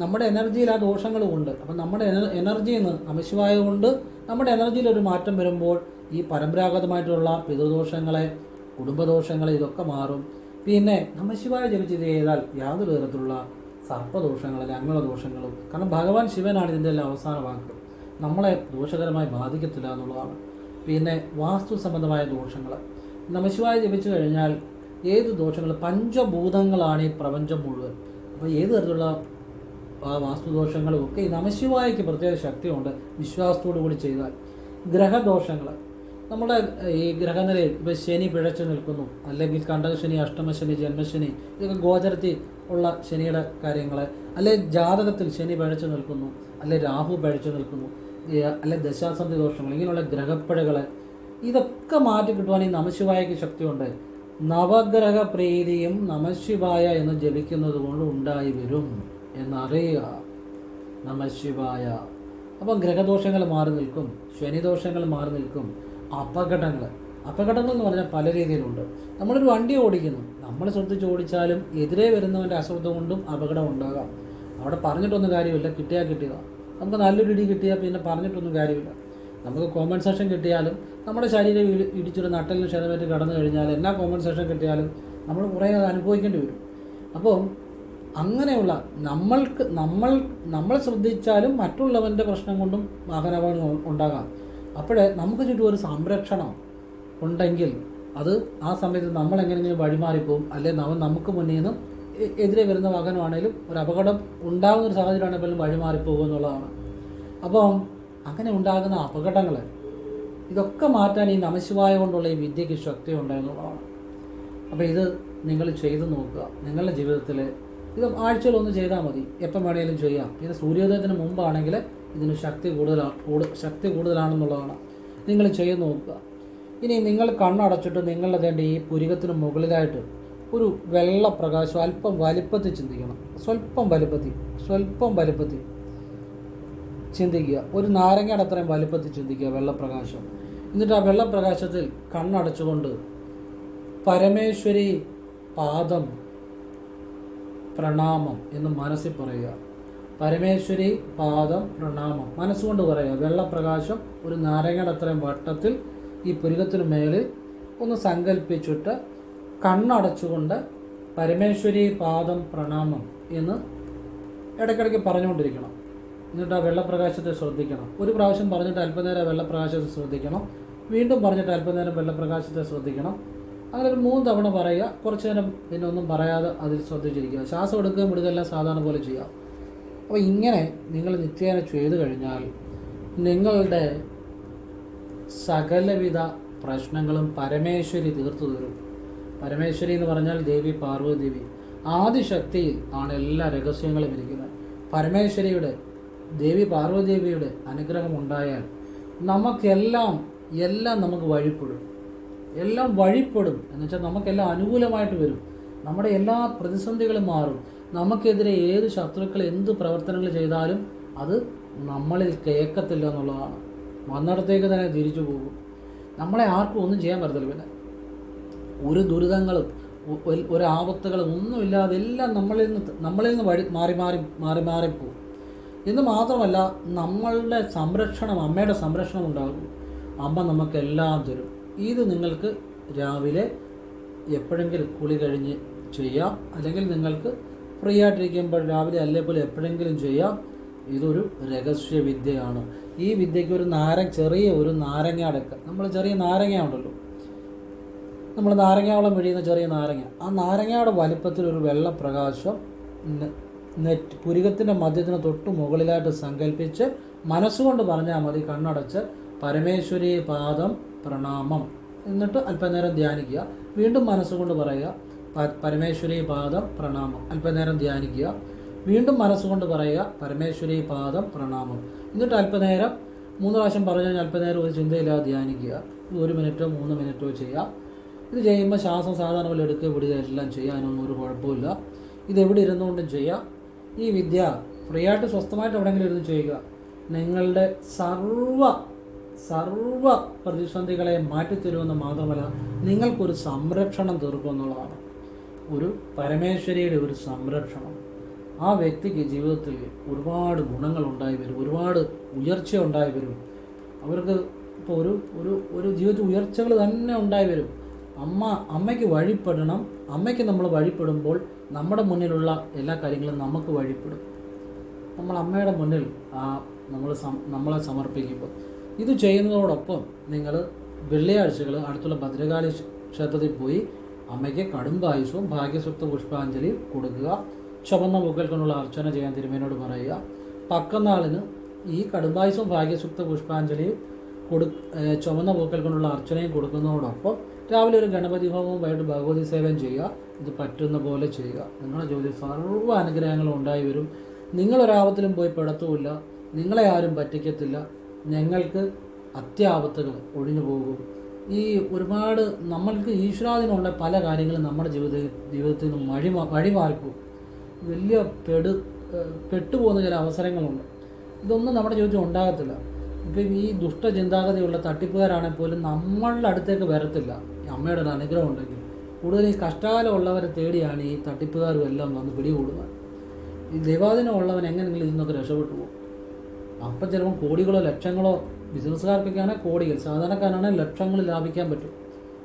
നമ്മുടെ എനർജിയിൽ ആ ദോഷങ്ങളുമുണ്ട്. അപ്പം നമ്മുടെ എനർജിയിൽ നിന്ന് നമഃശിവായ കൊണ്ട് നമ്മുടെ എനർജിയിൽ ഒരു മാറ്റം വരുമ്പോൾ ഈ പരമ്പരാഗതമായിട്ടുള്ള പിതൃദോഷങ്ങളെ, കുടുംബദോഷങ്ങളെ ഇതൊക്കെ മാറും. പിന്നെ നമഃശിവായ ജപിച്ച് ചെയ്താൽ യാതൊരു തരത്തിലുള്ള സർപ്പദോഷങ്ങളും അംഗളദോഷങ്ങളും, കാരണം ഭഗവാൻ ശിവനാണ് ഇതിൻ്റെ എല്ലാം അവസാന വാക്ക്, നമ്മളെ ദോഷകരമായി ബാധിക്കത്തില്ല എന്നുള്ളതാണ്. പിന്നെ വാസ്തു സംബന്ധമായ ദോഷങ്ങൾ നമഃശിവായ ജപിച്ചു കഴിഞ്ഞാൽ ഏത് ദോഷങ്ങൾ, പഞ്ചഭൂതങ്ങളാണ് ഈ പ്രപഞ്ചം മുഴുവൻ. അപ്പോൾ ഏത് തരത്തിലുള്ള ആ വാസ്തുദോഷങ്ങളും ഒക്കെ ഈ നമഃശിവായയ്ക്ക് പ്രത്യേക ശക്തിയുണ്ട് വിശ്വാസത്തോടു കൂടി ചെയ്താൽ. ഗ്രഹദോഷങ്ങൾ, നമ്മുടെ ഈ ഗ്രഹനിലയിൽ ഇപ്പോൾ ശനി പിഴച്ചു നിൽക്കുന്നു, അല്ലെങ്കിൽ കണ്ടകശനി, അഷ്ടമശനി, ജന്മശനി, ഇതൊക്കെ ഗോചരത്തിൽ ഉള്ള ശനിയുടെ കാര്യങ്ങൾ, അല്ലെ ജാതകത്തിൽ ശനി പിഴച്ചു നിൽക്കുന്നു, അല്ലെ രാഹു പിഴച്ചു നിൽക്കുന്നു, അല്ലെ ദശാസന്ധി ദോഷങ്ങൾ, ഇങ്ങനെയുള്ള ഗ്രഹപ്പിഴകൾ, ഇതൊക്കെ മാറ്റി കിട്ടുവാൻ ഈ നമഃശിവായയ്ക്ക് ശക്തിയുണ്ട്. നവഗ്രഹ പ്രീതിയും നമഃശിവായ എന്ന് ജപിക്കുന്നത് കൊണ്ട് ഉണ്ടായി വരും എന്നറിയുക. നമഃശിവായ. അപ്പം ഗ്രഹദോഷങ്ങൾ മാറി നിൽക്കും, ശനിദോഷങ്ങൾ മാറി നിൽക്കും. അപകടങ്ങൾ എന്ന് പറഞ്ഞാൽ പല രീതിയിലുണ്ട്. നമ്മളൊരു വണ്ടി ഓടിക്കുന്നു, നമ്മൾ ശ്രദ്ധിച്ച് ഓടിച്ചാലും എതിരെ വരുന്നവൻ്റെ അശ്രദ്ധ കൊണ്ടും അപകടം ഉണ്ടാകാം. അവിടെ പറഞ്ഞിട്ടൊന്നും കാര്യമില്ല, കിട്ടിയതാണ്. നമുക്ക് നല്ലൊരു ഇടി കിട്ടിയാൽ പിന്നെ പറഞ്ഞിട്ടൊന്നും കാര്യമില്ല. നമുക്ക് കോമ്പൻസേഷൻ കിട്ടിയാലും നമ്മുടെ ശരീരം ഇടിച്ചൊരു നട്ടലിന് ക്ഷതമേറ്റ് കടന്നു കഴിഞ്ഞാൽ എന്നാ കോമ്പൻസേഷൻ കിട്ടിയാലും നമ്മൾ കുറേ അത് അനുഭവിക്കേണ്ടി വരും. അപ്പോൾ അങ്ങനെയുള്ള നമ്മൾ ശ്രദ്ധിച്ചാലും മറ്റുള്ളവൻ്റെ പ്രശ്നം കൊണ്ടും വാഹനാപകടം ഉണ്ടാകാം. അപ്പോഴേ നമുക്ക് ചുറ്റും ഒരു സംരക്ഷണം ഉണ്ടെങ്കിൽ അത് ആ സമയത്ത് നമ്മളെങ്ങനെയെങ്കിലും വഴിമാറിപ്പോവും. അല്ലെങ്കിൽ നമുക്ക് മുന്നിൽ നിന്നും എതിരെ വരുന്ന വാഹനമാണെങ്കിലും ഒരു അപകടം ഉണ്ടാകുന്നൊരു സാഹചര്യമാണെങ്കിൽ പോലും വഴിമാറിപ്പോകും എന്നുള്ളതാണ്. അപ്പം അങ്ങനെ ഉണ്ടാകുന്ന അപകടങ്ങൾ ഇതൊക്കെ മാറ്റാൻ ഈ നമഃശിവായ കൊണ്ടുള്ള ഈ വിദ്യയ്ക്ക് ശക്തി ഉണ്ടെന്നുള്ളതാണ്. അപ്പോൾ ഇത് നിങ്ങൾ ചെയ്തു നോക്കുക. നിങ്ങളുടെ ജീവിതത്തിൽ ഇത് ആഴ്ചയിലൊന്ന് ചെയ്താൽ മതി, എപ്പം വേണമെങ്കിലും ചെയ്യാം. ഇത് സൂര്യോദയത്തിന് മുമ്പാണെങ്കിൽ ഇതിന് ശക്തി കൂടുതലാണെന്നുള്ളതാണ്. നിങ്ങൾ ചെയ്ത് നോക്കുക. ഇനി നിങ്ങൾ കണ്ണടച്ചിട്ട് നിങ്ങളുടെ തേണ്ട ഈ പുരികത്തിന് മുകളിലായിട്ട് ഒരു വെള്ള പ്രകാശം അല്പം വലിപ്പത്തിൽ ചിന്തിക്കണം. സ്വല്പം വലിപ്പത്തിൽ ചിന്തിക്കുക. ഒരു നാരങ്ങയുടെ അത്രയും വലിപ്പത്തിൽ ചിന്തിക്കുക വെള്ളപ്രകാശം. എന്നിട്ട് ആ വെള്ളപ്രകാശത്തിൽ കണ്ണടച്ചുകൊണ്ട് പരമേശ്വരി പാദം പ്രണാമം എന്ന് മനസ്സിൽ പറയുക. പരമേശ്വരി പാദം പ്രണാമം മനസ്സുകൊണ്ട് പറയുക. വെള്ളപ്രകാശം ഒരു നാരങ്ങയുടെ അത്രയും വട്ടത്തിൽ ഈ പുരികത്തിന് മേളിൽ ഒന്ന് സങ്കല്പിച്ചിട്ട് കണ്ണടച്ചുകൊണ്ട് പരമേശ്വരി പാദം പ്രണാമം എന്ന് ഇടയ്ക്കിടയ്ക്ക് പറഞ്ഞുകൊണ്ടിരിക്കണം. എന്നിട്ട് ആ വെള്ളപ്രകാശത്തെ ശ്രദ്ധിക്കണം. ഒരു പ്രാവശ്യം പറഞ്ഞിട്ട് അല്പനേരം വെള്ളപ്രകാശത്തെ ശ്രദ്ധിക്കണം. വീണ്ടും പറഞ്ഞിട്ട് അല്പനേരം വെള്ളപ്രകാശത്തെ ശ്രദ്ധിക്കണം. അങ്ങനെ ഒരു 3 തവണ പറയുക. കുറച്ച് നേരം പിന്നെ ഒന്നും പറയാതെ അതിൽ ശ്രദ്ധിച്ചിരിക്കുക. ശ്വാസം എടുക്കുകയും വിടുകയെല്ലാം സാധാരണ പോലെ ചെയ്യുക. അപ്പോൾ ഇങ്ങനെ നിങ്ങൾ നിത്യേന ചെയ്തു കഴിഞ്ഞാൽ നിങ്ങളുടെ സകലവിധ പ്രശ്നങ്ങളും പരമേശ്വരി തീർത്തു തരും. പരമേശ്വരി എന്ന് പറഞ്ഞാൽ ദേവി പാർവതി ദേവി ആദിശക്തിയിൽ ആണ് എല്ലാ രഹസ്യങ്ങളും ഇരിക്കുന്നത്. പരമേശ്വരിയുടെ ദേവി പാർവതി ദേവിയുടെ അനുഗ്രഹം ഉണ്ടായാൽ നമുക്കെല്ലാം നമുക്ക് വഴിപ്പെടും. എല്ലാം വഴിപ്പെടും എന്ന് വെച്ചാൽ നമുക്കെല്ലാം അനുകൂലമായിട്ട് വരും. നമ്മുടെ എല്ലാ പ്രതിസന്ധികളും മാറും. നമുക്കെതിരെ ഏത് ശത്രുക്കൾ എന്ത് പ്രവർത്തനങ്ങൾ ചെയ്താലും അത് നമ്മളിൽ കേൾക്കത്തില്ല എന്നുള്ളതാണ്. വന്നിടത്തേക്ക് തന്നെ തിരിച്ചു പോകും. നമ്മളെ ആർക്കും ഒന്നും ചെയ്യാൻ പറ്റത്തില്ല. പിന്നെ ഒരു ദുരിതങ്ങളും ഒരു ആപത്തുകളും ഒന്നുമില്ലാതെ എല്ലാം നമ്മളിൽ നിന്ന് മാറിപ്പോകും. എന്ന് മാത്രമല്ല നമ്മളുടെ സംരക്ഷണം, അമ്മയുടെ സംരക്ഷണം ഉണ്ടാകും. അമ്മ നമുക്കെല്ലാം തരും. ഇത് നിങ്ങൾക്ക് രാവിലെ എപ്പോഴെങ്കിലും കുളി കഴിഞ്ഞ് ചെയ്യാം. അല്ലെങ്കിൽ നിങ്ങൾക്ക് ഫ്രീ ആയിട്ടിരിക്കുമ്പോൾ രാവിലെ അല്ലേപോലെ എപ്പോഴെങ്കിലും ചെയ്യാം. ഇതൊരു രഹസ്യവിദ്യയാണ്. ഈ വിദ്യയ്ക്ക് ചെറിയ ഒരു നാരങ്ങ അടക്ക, നമ്മൾ ചെറിയ നാരങ്ങ ഉണ്ടല്ലോ, നമ്മൾ നാരങ്ങാവളം പിഴിയുന്ന ചെറിയ നാരങ്ങ, ആ നാരങ്ങയുടെ വലിപ്പത്തിൽ ഒരു വെള്ളപ്രകാശം പുരികത്തിൻ്റെ മധ്യത്തിന് തൊട്ട് മുകളിലായിട്ട് സങ്കല്പിച്ച് മനസ്സുകൊണ്ട് പറഞ്ഞാൽ മതി. കണ്ണടച്ച് പരമേശ്വരി പാദം പ്രണാമം എന്നിട്ട് അല്പനേരം ധ്യാനിക്കുക. വീണ്ടും മനസ്സുകൊണ്ട് പറയുക പരമേശ്വരി പാദം പ്രണാമം. അല്പനേരം ധ്യാനിക്കുക. വീണ്ടും മനസ്സുകൊണ്ട് പറയുക പരമേശ്വരി പാദം പ്രണാമം. എന്നിട്ട് അല്പനേരം 3 പ്രാവശ്യം പറഞ്ഞു കഴിഞ്ഞാൽ അല്പനേരം ഒരു ചിന്തയില്ലാതെ ധ്യാനിക്കുക. 1 മിനിറ്റോ 3 മിനിറ്റോ ചെയ്യുക. ഇത് ചെയ്യുമ്പോൾ ശ്വാസം സാധാരണ പോലെ എടുക്കുക വിടുക എല്ലാം ചെയ്യാനൊന്നും ഒരു കുഴപ്പമില്ല. ഇതെവിടെ ഇരുന്നുകൊണ്ടും ചെയ്യാം. ഈ വിദ്യ ഫ്രീ ആയിട്ട് സ്വസ്ഥമായിട്ട് എവിടെയെങ്കിലും ഇരുന്ന് ചെയ്യുക. നിങ്ങളുടെ സർവ പ്രതിസന്ധികളെ മാറ്റിത്തരുമെന്ന് മാത്രമല്ല നിങ്ങൾക്കൊരു സംരക്ഷണം തീർക്കുമെന്നുള്ളതാണ്. ഒരു പരമേശ്വരിയുടെ ഒരു സംരക്ഷണം. ആ വ്യക്തിക്ക് ജീവിതത്തിൽ ഒരുപാട് ഗുണങ്ങൾ ഉണ്ടായി വരും. ഒരുപാട് ഉയർച്ച ഉണ്ടായി വരും. അവർക്ക് ഇപ്പോൾ ഒരു ജീവിതത്തിൽ ഉയർച്ചകൾ തന്നെ ഉണ്ടായി വരും. അമ്മയ്ക്ക് വഴിപ്പെടണം. അമ്മയ്ക്ക് നമ്മൾ വഴിപ്പെടുമ്പോൾ നമ്മുടെ മുന്നിലുള്ള എല്ലാ കാര്യങ്ങളും നമുക്ക് വഴിപ്പെടും. നമ്മൾ അമ്മയുടെ മുന്നിൽ നമ്മളെ സമർപ്പിക്കുമ്പോൾ ഇത് ചെയ്യുന്നതോടൊപ്പം നിങ്ങൾ വെള്ളിയാഴ്ചകൾ അടുത്തുള്ള ഭദ്രകാളി ക്ഷേത്രത്തിൽ പോയി അമ്മയ്ക്ക് കടുംബായുസവും ഭാഗ്യസുക്ത പുഷ്പാഞ്ജലിയും കൊടുക്കുക. ചുവന്ന പൂക്കൾ കൊണ്ടുള്ള അർച്ചന ചെയ്യാൻ തിരുമേനോട് പറയുക. പക്കനാളിന് ഈ കടുംബായുസവും ഭാഗ്യസുക്ത പുഷ്പാഞ്ജലിയും ചുവന്ന പൂക്കൾ കൊണ്ടുള്ള അർച്ചനയും കൊടുക്കുന്നതോടൊപ്പം രാവിലെ ഒരു ഗണപതി ഹോമവും വൈകിട്ട് ഭഗവതി സേവനം ചെയ്യുക. ഇത് പറ്റുന്ന പോലെ ചെയ്യുക. നിങ്ങളുടെ ജോലി സർവ്വ അനുഗ്രഹങ്ങളും ഉണ്ടായി വരും. നിങ്ങളൊരാപത്തിലും പോയി പെടത്തുമില്ല. നിങ്ങളെ ആരും പറ്റിക്കത്തില്ല. ഞങ്ങൾക്ക് അത്യാപത്തുകൾ ഒഴിഞ്ഞു പോകും. ഈ ഒരുപാട് നമ്മൾക്ക് ഈശ്വരാധീനമുള്ള പല കാര്യങ്ങളും നമ്മുടെ ജീവിതത്തിൽ നിന്ന് വഴിമാറിപ്പോകും. വലിയ പെട്ടുപോകുന്ന ചില അവസരങ്ങളുണ്ട്. ഇതൊന്നും നമ്മുടെ ജീവിതത്തിൽ ഉണ്ടാകത്തില്ല. ഇപ്പം ഈ ദുഷ്ടചിന്താഗതിയുള്ള തട്ടിപ്പുകാരാണെങ്കിൽ പോലും നമ്മളുടെ അടുത്തേക്ക് വരത്തില്ല. അമ്മയുടെ ഒരു അനുഗ്രഹം ഉണ്ടെങ്കിൽ കൂടുതൽ ഈ കഷ്ടകാലമുള്ളവരെ തേടിയാണ് ഈ തട്ടിപ്പുകാരും എല്ലാം വന്ന് പിടികൂടുന്നത്. ഈ ദൈവാധീനമുള്ളവൻ എങ്ങനെയെങ്കിലും ഇതിന്നൊക്കെ രക്ഷപ്പെട്ടു പോകും. അപ്പം ചിലപ്പോൾ കോടികളോ ലക്ഷങ്ങളോ, ബിസിനസ്സുകാർക്കൊക്കെയാണെങ്കിൽ കോടികൾ, സാധാരണക്കാരാണെങ്കിൽ ലക്ഷങ്ങൾ ലാഭിക്കാൻ പറ്റും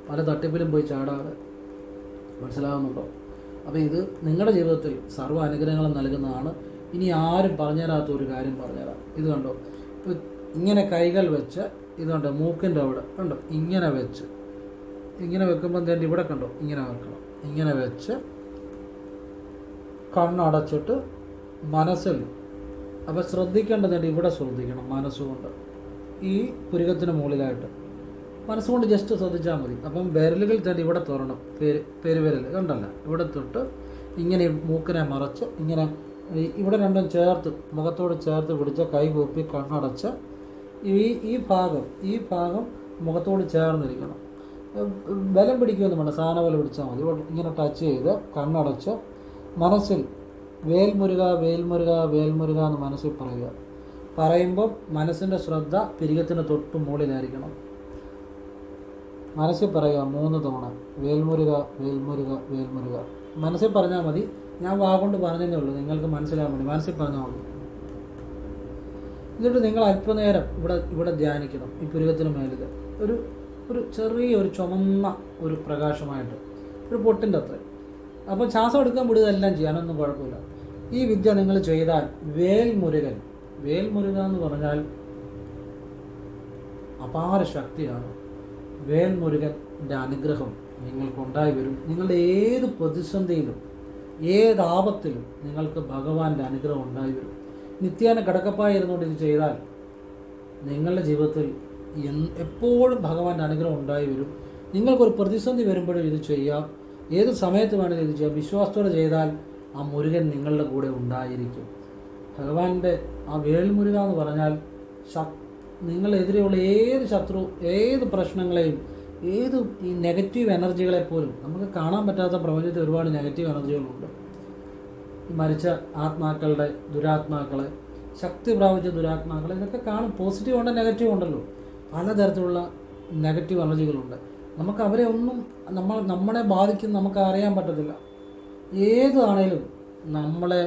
പല തട്ടിപ്പിലും പോയി ചാടാതെ. മനസ്സിലാകുന്നുണ്ടോ? അപ്പോൾ ഇത് നിങ്ങളുടെ ജീവിതത്തിൽ സർവ്വ അനുഗ്രഹങ്ങളും നൽകുന്നതാണ്. ഇനി ആരും പറഞ്ഞുതരാത്ത ഒരു കാര്യം പറഞ്ഞുതരാം. ഇത് കണ്ടോ, ഇങ്ങനെ കൈകൾ വെച്ച്, ഇത് കണ്ടോ മൂക്കിൻ്റെ അവിടെ കണ്ടോ, ഇങ്ങനെ വെക്കുമ്പോൾ തന്നെ ഇവിടെ കണ്ടോ ഇങ്ങനെ വെക്കണം. ഇങ്ങനെ വെച്ച് കണ്ണടച്ചിട്ട് മനസ്സിൽ, അപ്പോൾ ശ്രദ്ധിക്കേണ്ടതുണ്ട്, ഇവിടെ ശ്രദ്ധിക്കണം മനസ്സുകൊണ്ട്. ഈ പുരികത്തിന് മുകളിലായിട്ട് മനസ്സുകൊണ്ട് ജസ്റ്റ് ശ്രദ്ധിച്ചാൽ മതി. അപ്പം വിരലുകൾ തന്നെ ഇവിടെ തുറണം. പെരുവിരൽ കണ്ടല്ല, ഇവിടെ തൊട്ട് ഇങ്ങനെ മൂക്കിനെ മറച്ച് ഇങ്ങനെ ഇവിടെ രണ്ടും ചേർത്ത് മുഖത്തോട് ചേർത്ത് പിടിച്ച് കൈ കൂപ്പി കണ്ണടച്ച് ഈ ഭാഗം മുഖത്തോട് ചേർന്നിരിക്കണം. ബലം പിടിക്കുകയൊന്നും വേണ്ട, സാധന ബലം പിടിച്ചാൽ മതി. ഇങ്ങനെ ടച്ച് ചെയ്ത് കണ്ണടച്ച് മനസ്സിൽ വേൽമുരുക വേൽമുരുക വേൽമുരുക എന്ന് മനസ്സിൽ പറയുക. പറയുമ്പോൾ മനസ്സിൻ്റെ ശ്രദ്ധ പിരികത്തിന് തൊട്ട് മുകളിലായിരിക്കണം. മനസ്സിൽ പറയുക 3 തവണ വേൽമുരുക വേൽമുരുക വേൽമുരുക. മനസ്സിൽ പറഞ്ഞാൽ മതി, ഞാൻ വാഗൊണ്ട് പറഞ്ഞതേ ഉള്ളൂ, നിങ്ങൾക്ക് മനസ്സിലാകാൻ വേണ്ടി മനസ്സിൽ പറഞ്ഞാൽ മതി. എന്നിട്ട് നിങ്ങൾ അല്പനേരം ഇവിടെ ധ്യാനിക്കണം. ഈ പുരുകത്തിന് മേലിൽ ഒരു ചെറിയൊരു ചുമന്ന ഒരു പ്രകാശമായിട്ട് ഒരു പൊട്ടിൻ്റെ അത്ര. അപ്പോൾ ശ്വാസം എടുക്കാൻ വിടുക, എല്ലാം ചെയ്യാനൊന്നും കുഴപ്പമില്ല. ഈ വിദ്യ നിങ്ങൾ ചെയ്താൽ വേൽമുരുകൻ എന്ന് പറഞ്ഞാൽ അപാര ശക്തിയാണ്. വേൽമുരുകൻ്റെ അനുഗ്രഹം നിങ്ങൾക്കുണ്ടായി വരും. നിങ്ങളുടെ ഏത് പ്രതിസന്ധിയിലും ഏത് ആപത്തിലും നിങ്ങൾക്ക് ഭഗവാന്റെ അനുഗ്രഹം ഉണ്ടായി വരും. നിത്യേന കിടക്കപ്പായി ഇരുന്നുകൊണ്ട് ഇത് ചെയ്താൽ നിങ്ങളുടെ ജീവിതത്തിൽ എപ്പോഴും ഭഗവാന്റെ അനുഗ്രഹം ഉണ്ടായി വരും. നിങ്ങൾക്കൊരു പ്രതിസന്ധി വരുമ്പോഴും ഇത് ചെയ്യാം, ഏത് സമയത്ത് വേണമെങ്കിലും ഇത് ചെയ്യാം. വിശ്വാസത്തോടെ ചെയ്താൽ ആ മുരുകൻ നിങ്ങളുടെ കൂടെ ഉണ്ടായിരിക്കും. ഭഗവാന്റെ ആ വേൽമുരുക എന്ന് പറഞ്ഞാൽ നിങ്ങളെതിരെയുള്ള ഏത് ശത്രു, ഏത് പ്രശ്നങ്ങളെയും, ഏത് ഈ നെഗറ്റീവ് എനർജികളെ പോലും, നമുക്ക് കാണാൻ പറ്റാത്ത പ്രപഞ്ചത്തിൽ ഒരുപാട് നെഗറ്റീവ് എനർജികളുണ്ട്. മരിച്ച ആത്മാക്കളുടെ ദുരാത്മാക്കളെ, ശക്തി പ്രാപിച്ച ദുരാത്മാക്കളെ, ഇതൊക്കെ കാണും. പോസിറ്റീവ് ഉണ്ട്, നെഗറ്റീവ് ഉണ്ടല്ലോ. പലതരത്തിലുള്ള നെഗറ്റീവ് എനർജികളുണ്ട്. നമുക്ക് അവരെ ഒന്നും നമ്മളെ ബാധിക്കുന്ന നമുക്ക് അറിയാൻ പറ്റത്തില്ല. ഏതാണേലും നമ്മളെ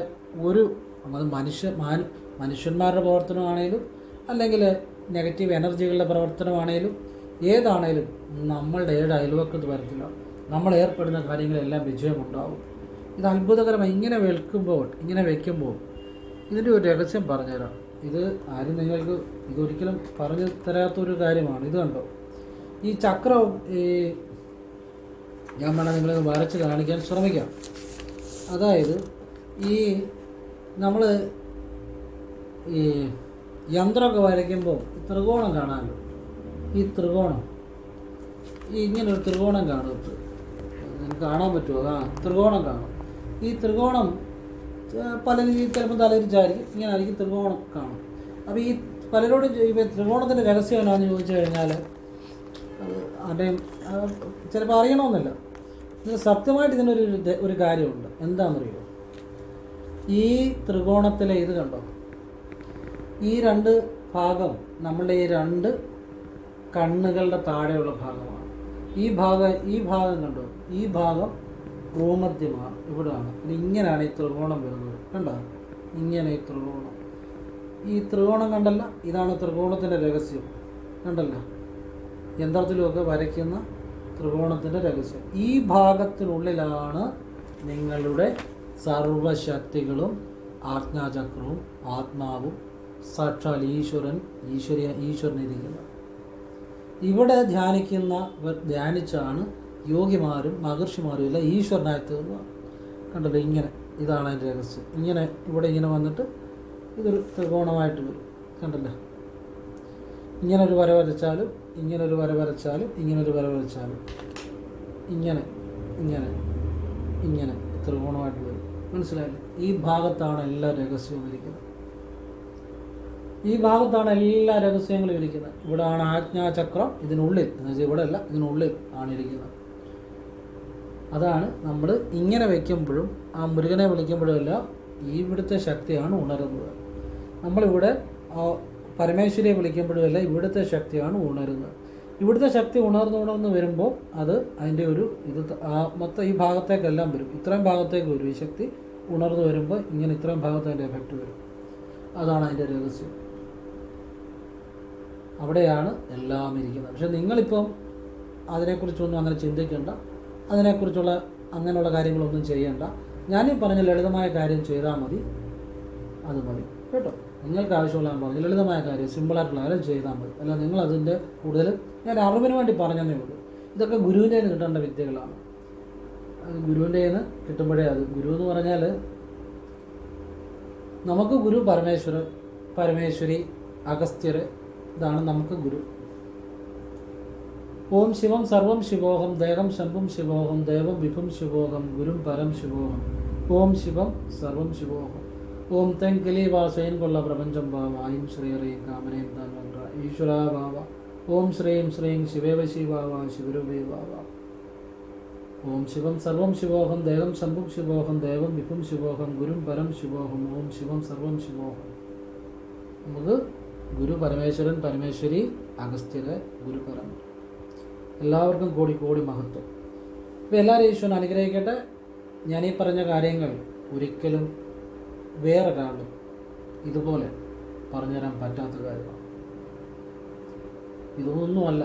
അത് മനുഷ്യന്മാരുടെ പ്രവർത്തനമാണേലും അല്ലെങ്കിൽ നെഗറ്റീവ് എനർജികളുടെ പ്രവർത്തനമാണേലും ഏതാണേലും നമ്മളുടെ അയൽവക്കത്ത് വരത്തില്ല. നമ്മൾ ഏർപ്പെടുന്ന കാര്യങ്ങളെല്ലാം വിജയമുണ്ടാവും. ഇത് അത്ഭുതകരമായി ഇങ്ങനെ വയ്ക്കുമ്പോൾ ഇതിൻ്റെ ഒരു രഹസ്യം പറഞ്ഞുതരാം. ഇത് ആരും നിങ്ങൾക്ക് ഇതൊരിക്കലും പറഞ്ഞു തരാത്തൊരു കാര്യമാണ്. ഇത് കണ്ടോ, ഈ ചക്രം ഞാൻ വേണം നിങ്ങളെ വരച്ച് കാണിക്കാൻ ശ്രമിക്കാം. അതായത് ഈ നമ്മൾ ഈ യന്ത്രമൊക്കെ വരയ്ക്കുമ്പോൾ ത്രികോണം കാണാമല്ലോ. ഈ ത്രികോണം, ഇങ്ങനൊരു ത്രികോണം കാണും. നിങ്ങൾക്ക് കാണാൻ പറ്റുമോ? ത്രികോണം കാണും. ഈ ത്രികോണം പലരും ചിലപ്പോൾ തലയിരിച്ചായിരിക്കും, ഇങ്ങനെ ആയിരിക്കും ത്രികോണം കാണും. അപ്പോൾ ഈ പലരോടും ത്രികോണത്തിൻ്റെ രഹസ്യം എന്നാന്ന് ചോദിച്ചു കഴിഞ്ഞാൽ അത് ആരുടെയും ചിലപ്പോൾ അറിയണമെന്നില്ല. ഇത് സത്യമായിട്ട് ഇതിനൊരു കാര്യമുണ്ട്. എന്താണെന്നറിയോ? ഈ ത്രികോണത്തിലെ ഇത് കണ്ടോ, ഈ 2 ഭാഗം നമ്മളുടെ ഈ 2 കണ്ണുകളുടെ താഴെയുള്ള ഭാഗമാണ്. ഈ ഭാഗം കണ്ടോ, ഈ ഭാഗം ഭൂമധ്യമാണ്, ഇവിടെയാണ്. ഇങ്ങനെയാണ് ഈ ത്രികോണം വരുന്നത്. കണ്ടോ, ഇങ്ങനെ ഈ ത്രികോണം കണ്ടല്ല, ഇതാണ് ത്രികോണത്തിൻ്റെ രഹസ്യം. കണ്ടല്ല, യന്ത്രത്തിലുമൊക്കെ വരയ്ക്കുന്ന ത്രികോണത്തിൻ്റെ രഹസ്യം. ഈ ഭാഗത്തിനുള്ളിലാണ് നിങ്ങളുടെ സർവശക്തികളും ആജ്ഞാചക്രവും ആത്മാവും സാക്ഷാൽ ഈശ്വരനിരിക്കുന്നത്. ഇവിടെ ധ്യാനിച്ചാണ് യോഗിമാരും മഹർഷിമാരും എല്ലാം ഈശ്വരനായി തീർന്നു. കണ്ടല്ലോ, ഇതാണ് അതിൻ്റെ രഹസ്യം. ഇങ്ങനെ വന്നിട്ട് ഇതൊരു ത്രികോണമായിട്ട് വരും. കണ്ടല്ലോ, ഇങ്ങനൊരു വര വരച്ചാലും ഇങ്ങനൊരു വര വരച്ചാലും ഇങ്ങനൊരു വര വരച്ചാലും ഇങ്ങനെ ത്രികോണമായിട്ട് വരും. മനസ്സിലായില്ലേ? ഈ ഭാഗത്താണ് എല്ലാ രഹസ്യവും ഇരിക്കുന്നത്. ഈ ഭാഗത്താണ് എല്ലാ രഹസ്യങ്ങളും ഇരിക്കുന്നത്. ഇവിടെയാണ് ആജ്ഞാചക്രം. ഇതിനുള്ളിൽ, എന്നുവെച്ചാൽ ഇവിടെ അല്ല, ഇതിനുള്ളിൽ ആണ് ഇരിക്കുന്നത്. അതാണ് നമ്മൾ ഇങ്ങനെ വയ്ക്കുമ്പോഴും ആ മുരുകനെ വിളിക്കുമ്പോഴും എല്ലാം ഇവിടുത്തെ ശക്തിയാണ് ഉണരുന്നത്. നമ്മളിവിടെ പരമേശ്വരിയെ വിളിക്കുമ്പോഴുമല്ല ഇവിടുത്തെ ശക്തിയാണ് ഉണരുന്നത്. ഇവിടുത്തെ ശക്തി ഉണർന്ന് വരുമ്പോൾ അത് അതിൻ്റെ മൊത്തം ഈ ഭാഗത്തേക്കെല്ലാം വരും. ഇത്രയും ഭാഗത്തേക്ക് വരും. ഈ ശക്തി ഉണർന്നു വരുമ്പോൾ ഇത്രയും ഭാഗത്ത് അതിൻ്റെ എഫക്റ്റ് വരും. അതാണ് അതിൻ്റെ രഹസ്യം. അവിടെയാണ് എല്ലാം ഇരിക്കുന്നത്. പക്ഷെ നിങ്ങളിപ്പം അതിനെക്കുറിച്ചൊന്നും അങ്ങനെ ചിന്തിക്കേണ്ട, അതിനെക്കുറിച്ചുള്ള അങ്ങനെയുള്ള കാര്യങ്ങളൊന്നും ചെയ്യേണ്ട. ഞാനീ പറഞ്ഞ ലളിതമായ കാര്യം ചെയ്താൽ മതി, അത് മതി കേട്ടോ. നിങ്ങൾക്ക് ആവശ്യമുള്ള ഞാൻ പറഞ്ഞു ലളിതമായ കാര്യം, സിമ്പിളായിട്ടുള്ള കാര്യം ചെയ്താൽ മതി. അല്ല നിങ്ങൾ അതിൻ്റെ കൂടുതൽ ഞാൻ അറിവിന് വേണ്ടി പറഞ്ഞതേ ഉള്ളൂ. ഇതൊക്കെ ഗുരുവിൻ്റെ നിന്ന് കിട്ടേണ്ട വിദ്യകളാണ്. ഗുരുവിൻ്റെ നിന്ന് കിട്ടുമ്പോഴേ അത് ഗുരു എന്ന് പറഞ്ഞാൽ നമുക്ക് ഗുരു പരമേശ്വരി, അഗസ്ത്യർ, ഇതാണ് നമുക്ക് ഗുരു. ഓം ശിവം സർവം ശിവോഹം, ദേഹം ശംഭും ശിവോഹം, ദേവം വിഭും ശിവോഹം, ഗുരും പരം ശിവോഹം. ഓം ശിവം സർവം ശിവോഹം. ഓം തെങ്കിലി വാസയൻ കൊള്ള പ്രപഞ്ചം ഭാവ, ആയും ശ്രീയറിയും കാമനയും താൻ ഈശ്വരാ ഭാവ ഓം ശ്രീം ശ്രീം ശിവേവ ശിവാവ ശിവരൂപേ വാവ. ഓം ശിവം സർവം ശിവോഹം ദേവം ശംഭും ശിവോഹം ദേവം വിഭും ശിവോഹം ഗുരും പരം ശിവോഹം. ഓം ശിവം സർവം ശിവോഹം. നമുക്ക് ഗുരു പരമേശ്വരൻ, പരമേശ്വരി, അഗസ്ത്യര്, ഗുരുപരം. എല്ലാവർക്കും കോടി കോടി മഹത്വം. ഇപ്പോൾ എല്ലാവരും ഈശ്വരൻ അനുഗ്രഹിക്കട്ടെ. ഞാനീ പറഞ്ഞ കാര്യങ്ങൾ ഒരിക്കലും വേറൊരാളും ഇതുപോലെ പറഞ്ഞുതരാൻ പറ്റാത്ത കാര്യമാണ്. ഇതൊന്നുമല്ല,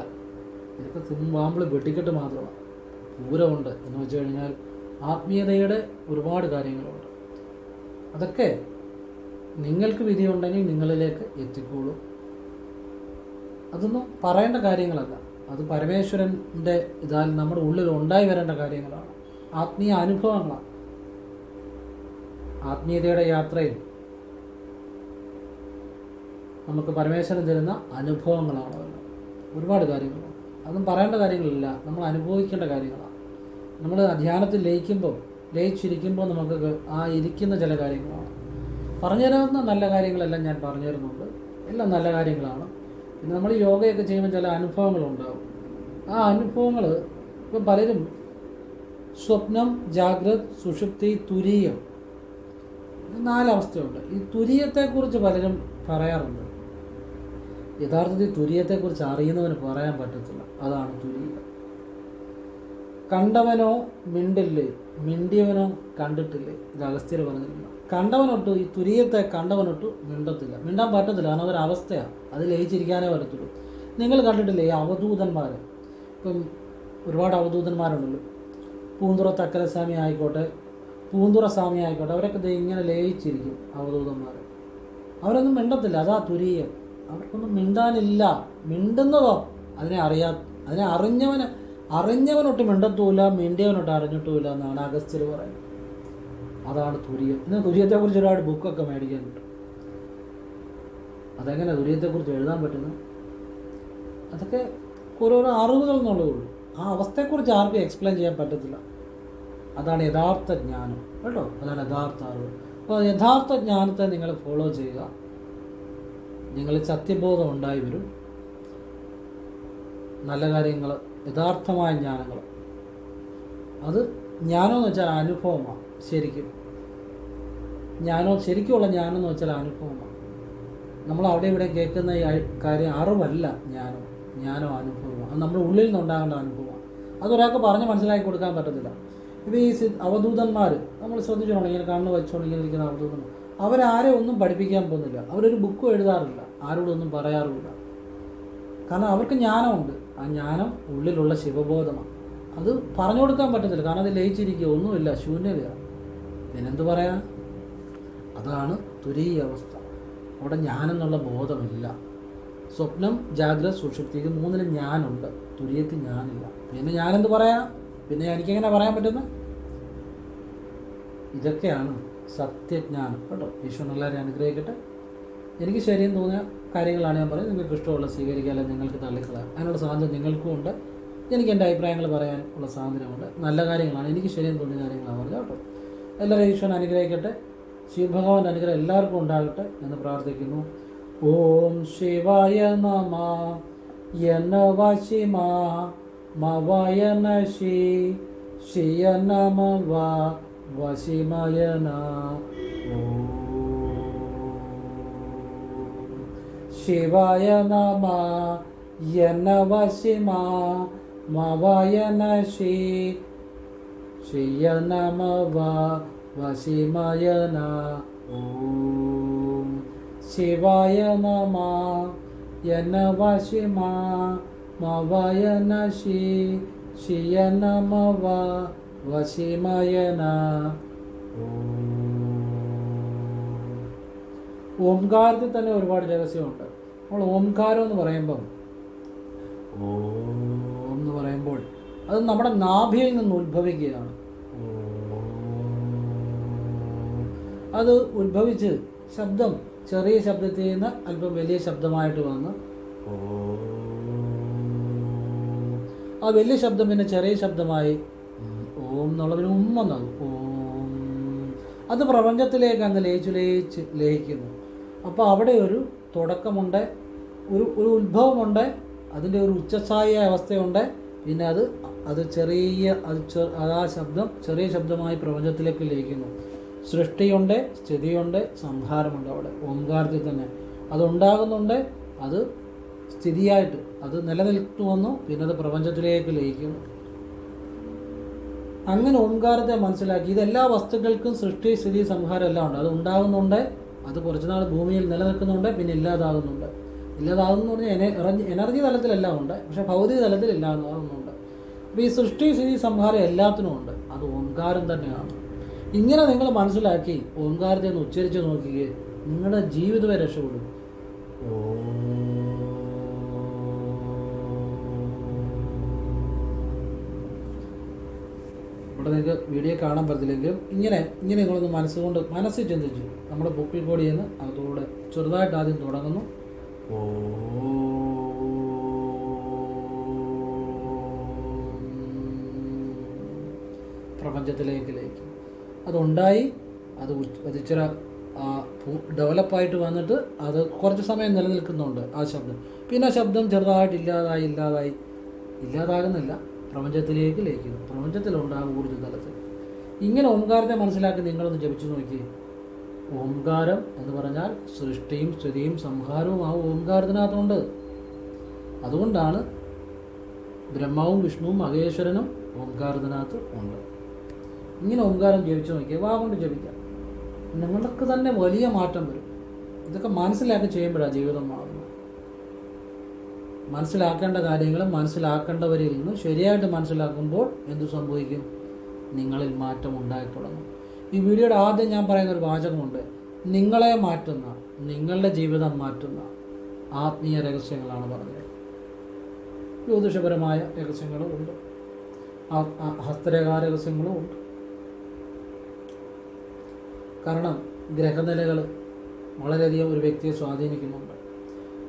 ഇതൊക്കെ സിമ്പിൾ വെട്ടിക്കെട്ട് മാത്രമാണ്. പൂരമുണ്ട് എന്ന് വെച്ച് കഴിഞ്ഞാൽ ആത്മീയതയുടെ ഒരുപാട് കാര്യങ്ങളുണ്ട്. അതൊക്കെ നിങ്ങൾക്ക് വിധിയുണ്ടെങ്കിൽ നിങ്ങളിലേക്ക് എത്തിക്കോളൂ. അതൊന്നും പറയേണ്ട കാര്യങ്ങളല്ല, അത് പരമേശ്വരൻ്റെ ഇതാൽ നമ്മുടെ ഉള്ളിൽ ഉണ്ടായി വരേണ്ട കാര്യങ്ങളാണ്, ആത്മീയ അനുഭവങ്ങളാണ്. ആത്മീയതയുടെ യാത്രയിൽ നമുക്ക് പരമേശ്വരൻ തരുന്ന അനുഭവങ്ങളാണ് ഒരുപാട് കാര്യങ്ങളുണ്ട്. അതും പറയേണ്ട കാര്യങ്ങളില്ല, നമ്മൾ അനുഭവിക്കേണ്ട കാര്യങ്ങളാണ്. നമ്മൾ ധ്യാനത്തിൽ ലയിച്ചിരിക്കുമ്പോൾ നമുക്ക് ആ ഇരിക്കുന്ന ചില കാര്യങ്ങളാണ്. പറഞ്ഞു തരാവുന്ന നല്ല കാര്യങ്ങളെല്ലാം ഞാൻ പറഞ്ഞു തരുന്നുണ്ട്, എല്ലാം നല്ല കാര്യങ്ങളാണ്. പിന്നെ നമ്മൾ യോഗയൊക്കെ ചെയ്യുമ്പോൾ ചില അനുഭവങ്ങളുണ്ടാകും. ആ അനുഭവങ്ങൾ ഇപ്പം പലരും സ്വപ്നം, ജാഗ്രത്, സുഷുപ്തി, തുരീയം, 4 അവസ്ഥയുണ്ട്. ഈ തുരീയത്തെക്കുറിച്ച് പലരും പറയാറുണ്ട്. യഥാർത്ഥത്തിൽ തുരീയത്തെക്കുറിച്ച് അറിയുന്നവന് പറയാൻ പറ്റത്തില്ല. അതാണ് തുരീയം. കണ്ടവനോ മിണ്ടില്ലേ, മിണ്ടിയവനോ കണ്ടിട്ടില്ലേ. ഇത് അഗസ്ത്യർ പറഞ്ഞിരിക്കുന്നു. കണ്ടവനൊട്ട്, ഈ തുരീയത്തെ കണ്ടവനൊട്ട് മിണ്ടത്തില്ല, മിണ്ടാൻ പറ്റത്തില്ല. കാരണം അതൊരവസ്ഥയാണ്, അത് ലയിച്ചിരിക്കാനേ പറ്റത്തുള്ളൂ. നിങ്ങൾ കണ്ടിട്ടില്ലേ ഈ അവധൂതന്മാർ? ഇപ്പം ഒരുപാട് അവധൂതന്മാരുണ്ടല്ലോ. പൂന്തുറ തക്കരസ്വാമി ആയിക്കോട്ടെ, പൂന്തുറ സ്വാമി ആയിക്കോട്ടെ, അവരൊക്കെ ഇങ്ങനെ ലയിച്ചിരിക്കും അവധൂതന്മാർ. അവരൊന്നും മിണ്ടത്തില്ല, അതാ തുരീയം. അവർക്കൊന്നും മിണ്ടാനില്ല. മിണ്ടുന്നതോ അതിനെ അറിഞ്ഞവനൊട്ട് മിണ്ടത്തുമില്ല, മിണ്ടിയവനൊട്ട് അറിഞ്ഞിട്ടുമില്ല എന്നാണ് അഗസ്ത്യർ പറയുന്നത്. അതാണ് തുരീയം. ഇന്ന് തുരീയത്തെക്കുറിച്ച് ഒരുപാട് ബുക്കൊക്കെ മേടിക്കാനുണ്ട്. അതെങ്ങനെ തുരീയത്തെക്കുറിച്ച് എഴുതാൻ പറ്റുന്നത്? അതൊക്കെ ഓരോരോ അറിവുകൾ എന്നുള്ളതേ ഉള്ളൂ. ആ അവസ്ഥയെക്കുറിച്ച് ആർക്കും എക്സ്പ്ലെയിൻ ചെയ്യാൻ പറ്റത്തില്ല. അതാണ് യഥാർത്ഥ ജ്ഞാനം കേട്ടോ, അതാണ് യഥാർത്ഥ അറിവ്. അപ്പോൾ യഥാർത്ഥ ജ്ഞാനത്തെ നിങ്ങൾ ഫോളോ ചെയ്യുക, നിങ്ങളിൽ സത്യബോധം ഉണ്ടായി വരും. നല്ല കാര്യങ്ങൾ, യഥാർത്ഥമായ ജ്ഞാനങ്ങൾ, അത് ജ്ഞാനമെന്ന് വെച്ചാൽ അനുഭവമാണ്. ശരിക്കുമുള്ള ജ്ഞാനം എന്ന് വെച്ചാൽ അനുഭവമാണ്. നമ്മൾ അവിടെ ഇവിടെ കേൾക്കുന്ന ഈ കാര്യം അറിവല്ല, ജ്ഞാനോ അനുഭവമാണ്. അത് നമ്മുടെ ഉള്ളിൽ നിന്നുണ്ടാകേണ്ട അനുഭവമാണ്. അതൊരാൾക്ക് പറഞ്ഞ് മനസ്സിലാക്കി കൊടുക്കാൻ പറ്റത്തില്ല. ഇപ്പോൾ ഈ അവധൂതന്മാർ നമ്മൾ ശ്രദ്ധിച്ചോണം, ഇങ്ങനെ കണ്ണ് വെച്ചോണ്ടിരിക്കുന്ന അവധൂതന്മാർ, അവരാരെയും ഒന്നും പഠിപ്പിക്കാൻ പോകുന്നില്ല. അവരൊരു ബുക്കും എഴുതാറില്ല, ആരോടൊന്നും പറയാറുമില്ല. കാരണം അവർക്ക് ജ്ഞാനമുണ്ട്. ആ ജ്ഞാനം ഉള്ളിലുള്ള ശിവബോധമാണ്. അത് പറഞ്ഞു കൊടുക്കാൻ പറ്റത്തില്ല, കാരണം അത് ലയിച്ചിരിക്കുക, ഒന്നുമില്ല, ശൂന്യതയാണ്. പിന്നെന്ത് പറയാൻ? അതാണ് തുരീയ അവസ്ഥ. അവിടെ ജ്ഞാനെന്നുള്ള ബോധമില്ല. സ്വപ്നം, ജാഗ്രത, സുഷുപ്തി, ഇത് 3-ലും ഞാനുണ്ട്, തുരീയത്തിൽ ഞാനില്ല. പിന്നെ ഞാനെന്ത് പറയാം? പിന്നെ എനിക്കെങ്ങനെ പറയാൻ പറ്റുന്നത്? ഇതൊക്കെയാണ് സത്യജ്ഞാനം കേട്ടോ. ഈശ്വരൻ എല്ലാവരെയും അനുഗ്രഹിക്കട്ടെ. എനിക്ക് ശരിയെന്ന് തോന്നിയ കാര്യങ്ങളാണ് ഞാൻ പറയുന്നത്. നിങ്ങൾക്ക് ഇഷ്ടമുള്ള സ്വീകരിക്കുക, അല്ലെങ്കിൽ നിങ്ങൾക്ക് തള്ളിക്കളയാം. അതിനുള്ള സ്വാതന്ത്ര്യം നിങ്ങൾക്കും ഉണ്ട്. എനിക്ക് എൻ്റെ അഭിപ്രായങ്ങൾ പറയാൻ ഉള്ള സ്വാതന്ത്ര്യമുണ്ട്. നല്ല കാര്യങ്ങളാണ്, എനിക്ക് ശരിയെന്ന് തോന്നിയ കാര്യങ്ങളാണ് പറഞ്ഞത് കേട്ടോ. എല്ലാവരും ഈശ്വരൻ അനുഗ്രഹിക്കട്ടെ. ശിവഭഗവാന്റെ അനുഗ്രഹം എല്ലാവർക്കും ഉണ്ടാകട്ടെ എന്ന് പ്രാർത്ഥിക്കുന്നു. ഓം ശിവായ നമ. യന വശിമ മവയന ശി ശിയ നമ വ വശിമയന. ഓം ശിവായ നമ. യന വശിമ മവയന ശി ശിയ നമ വ വശിമയന. ഓം ശിവായ നമ. യന വശിമ മവയന ശി ശിയ നമ വ വശിമയന. ഓംകാരത്തിൽ തന്നെ ഒരുപാട് രഹസ്യമുണ്ട്. നമ്മൾ ഓംകാരം എന്ന് പറയുമ്പം, ഓം എന്ന് പറയുമ്പോൾ അത് നമ്മുടെ നാഭിയിൽ നിന്ന് ഉത്ഭവിക്കുകയാണ്. അത് ഉത്ഭവിച്ച് ശബ്ദം ചെറിയ ശബ്ദത്തിൽ നിന്ന് അല്പം വലിയ ശബ്ദമായിട്ട് വന്ന് ആ വലിയ ശബ്ദം പിന്നെ ചെറിയ ശബ്ദമായി ഓം എന്നുള്ളതിന് ഉമ്മെന്നാകും. ഓം. അത് പ്രപഞ്ചത്തിലേക്ക് അങ്ങ് ലയിക്കുന്നു. അപ്പോൾ അവിടെ ഒരു തുടക്കമുണ്ട്, ഒരു ഉത്ഭവമുണ്ട്, അതിൻ്റെ ഒരു ഉച്ചസ്ഥായിയായ അവസ്ഥയുണ്ട്. പിന്നെ അത് ആ ശബ്ദം ചെറിയ ശബ്ദമായി പ്രപഞ്ചത്തിലേക്ക് ലയിക്കുന്നു. സൃഷ്ടിയുണ്ട്, സ്ഥിതിയുണ്ട്, സംഹാരമുണ്ട്. അവിടെ ഓംകാരത്തിൽ തന്നെ അതുണ്ടാകുന്നുണ്ട്. അത് സ്ഥിതിയായിട്ട് അത് നിലനിൽക്കുമെന്നു, പിന്നെ അത് പ്രപഞ്ചത്തിലേക്ക് ലയിക്കുന്നു. അങ്ങനെ ഓംകാരത്തെ മനസ്സിലാക്കി ഇതെല്ലാ വസ്തുക്കൾക്കും സൃഷ്ടി, സ്ഥിതി, സംഹാരം എല്ലാം ഉണ്ട്. അത് ഉണ്ടാകുന്നുണ്ട്, അത് കുറച്ചുനാൾ ഭൂമിയിൽ നിലനിൽക്കുന്നുണ്ട്, പിന്നെ ഇല്ലാതാകുന്നുണ്ട്. ഇല്ലാതാകുന്നു പറഞ്ഞാൽ എനർജി തലത്തിലെല്ലാം ഉണ്ട്, പക്ഷെ ഭൗതിക തലത്തിൽ ഇല്ലാതാകുന്നുണ്ട്. അപ്പോൾ ഈ സൃഷ്ടി, സ്ഥിതി, സംഹാരം എല്ലാത്തിനും ഉണ്ട്. അത് ഓംകാരം തന്നെയാണ്. ഇങ്ങനെ നിങ്ങൾ മനസ്സിലാക്കി ഓംകാരത്തെ ഒന്ന് ഉച്ചരിച്ച് നോക്കിയേ, നിങ്ങളുടെ ജീവിതമേ രക്ഷപ്പെടും. ഇവിടെ നിങ്ങൾക്ക് വീഡിയോ കാണാൻ പറ്റത്തില്ലെങ്കിലും ഇങ്ങനെ നിങ്ങളൊന്ന് മനസ്സിൽ ചിന്തിച്ചു നമ്മുടെ ബുക്കിൽ കൂടി എന്ന് അതോടെ ചെറുതായിട്ട് ആദ്യം തുടങ്ങുന്നു. പ്രപഞ്ചത്തിലേക്ക് ലയിക്കും. അതുണ്ടായി, അത് ഇച്ചിരി ഡെവലപ്പായിട്ട് വന്നിട്ട് അത് കുറച്ച് സമയം നിലനിൽക്കുന്നുണ്ട് ആ ശബ്ദം. പിന്നെ ആ ശബ്ദം ചെറുതായിട്ട് ഇല്ലാതാകുന്നില്ല, പ്രപഞ്ചത്തിലേക്ക് ലയിക്കുന്നു. പ്രപഞ്ചത്തിലുണ്ടാകും ഊർജ്ജ തലത്തിൽ. ഇങ്ങനെ ഓംകാരത്തെ മനസ്സിലാക്കി നിങ്ങളൊന്ന് ജപിച്ചു നോക്കി. ഓംകാരം എന്ന് പറഞ്ഞാൽ സൃഷ്ടിയും സ്ഥിതിയും സംഹാരവും ആ ഓംകാരത്തിനകത്തുണ്ട്. അതുകൊണ്ടാണ് ബ്രഹ്മാവും വിഷ്ണുവും മഹേശ്വരനും ഓംകാരത്തിനകത്ത് ഉണ്ട്. ഇങ്ങനെ ഓംകാരം ജപിച്ചു നോക്കിയാൽ വാ കൊണ്ട് ജപിക്കാം, നിങ്ങൾക്ക് തന്നെ വലിയ മാറ്റം വരും. ഇതൊക്കെ മനസ്സിലാക്കി ചെയ്യുമ്പോഴാണ് ജീവിതം മാറുന്നത്. മനസ്സിലാക്കേണ്ട കാര്യങ്ങൾ മനസ്സിലാക്കേണ്ടവരിൽ നിന്ന് ശരിയായിട്ട് മനസ്സിലാക്കുമ്പോൾ എന്തു സംഭവിക്കും? നിങ്ങളിൽ മാറ്റം ഉണ്ടായി തുടങ്ങും. ഈ വീഡിയോയുടെ ആദ്യം ഞാൻ പറയുന്ന ഒരു വാചകമുണ്ട്, നിങ്ങളെ മാറ്റുന്ന, നിങ്ങളുടെ ജീവിതം മാറ്റുന്ന ആത്മീയ രഹസ്യങ്ങളാണ് പറഞ്ഞത്. ജ്യോതിഷപരമായ രഹസ്യങ്ങളും ഉണ്ട്, ഹസ്തരേഖാ രഹസ്യങ്ങളും ഉണ്ട്. കാരണം ഗ്രഹനിലകൾ വളരെയധികം ഒരു വ്യക്തിയെ സ്വാധീനിക്കുന്നുണ്ട്.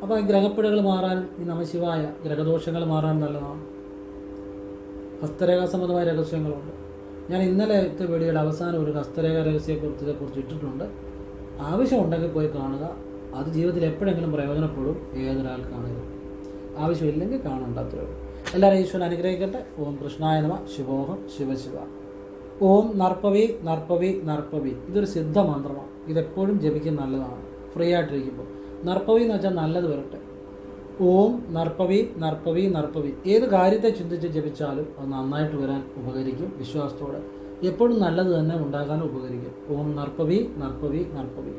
അപ്പോൾ ഈ ഗ്രഹപ്പിഴകൾ മാറാനും ഈ നമശിവായ ഗ്രഹദോഷങ്ങൾ മാറാനും നല്ലതാണ്. ഹസ്തരേഖാ സംബന്ധമായ രഹസ്യങ്ങളുണ്ട്. ഞാൻ ഇന്നലത്തെ വീഡിയോയുടെ അവസാനം ഒരു ഹസ്തരേഖാ രഹസ്യത്തെക്കുറിച്ച് ഇട്ടിട്ടുണ്ട്. ആവശ്യമുണ്ടെങ്കിൽ പോയി കാണുക. അത് ജീവിതത്തിൽ എപ്പോഴെങ്കിലും പ്രയോജനപ്പെടും ഏതൊരാൾക്കാണെങ്കിലും. ആവശ്യമില്ലെങ്കിൽ കാണണ്ട, അത്രേ ഉള്ളൂ. എല്ലാവരും ഈശ്വരൻ അനുഗ്രഹിക്കട്ടെ. ഓം കൃഷ്ണായ നമഃ. ശിവോഹം ശിവശിവ. ഓം നർപ്പവി നർപ്പവി നർപ്പവി. ഇതൊരു സിദ്ധ മന്ത്രമാണ്. ഇതെപ്പോഴും ജപിക്കാൻ നല്ലതാണ് ഫ്രീ ആയിട്ടിരിക്കുമ്പോൾ. നർപ്പവി എന്ന് വെച്ചാൽ നല്ലത് വരട്ടെ. ഓം നർപ്പവി നർപ്പവി നർപ്പവി. ഏത് കാര്യത്തെ ചിന്തിച്ച് ജപിച്ചാലും അത് നന്നായിട്ട് വരാൻ ഉപകരിക്കും. വിശ്വാസത്തോടെ എപ്പോഴും നല്ലത് തന്നെ ഉണ്ടാകാനും ഉപകരിക്കും. ഓം നർപ്പവി നർപ്പവി നർപ്പവി.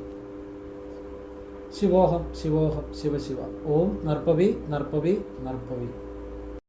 ശിവോഹം ശിവോഹം ശിവശിവ. ഓം നർപ്പവി നർപ്പവി നർപ്പവി.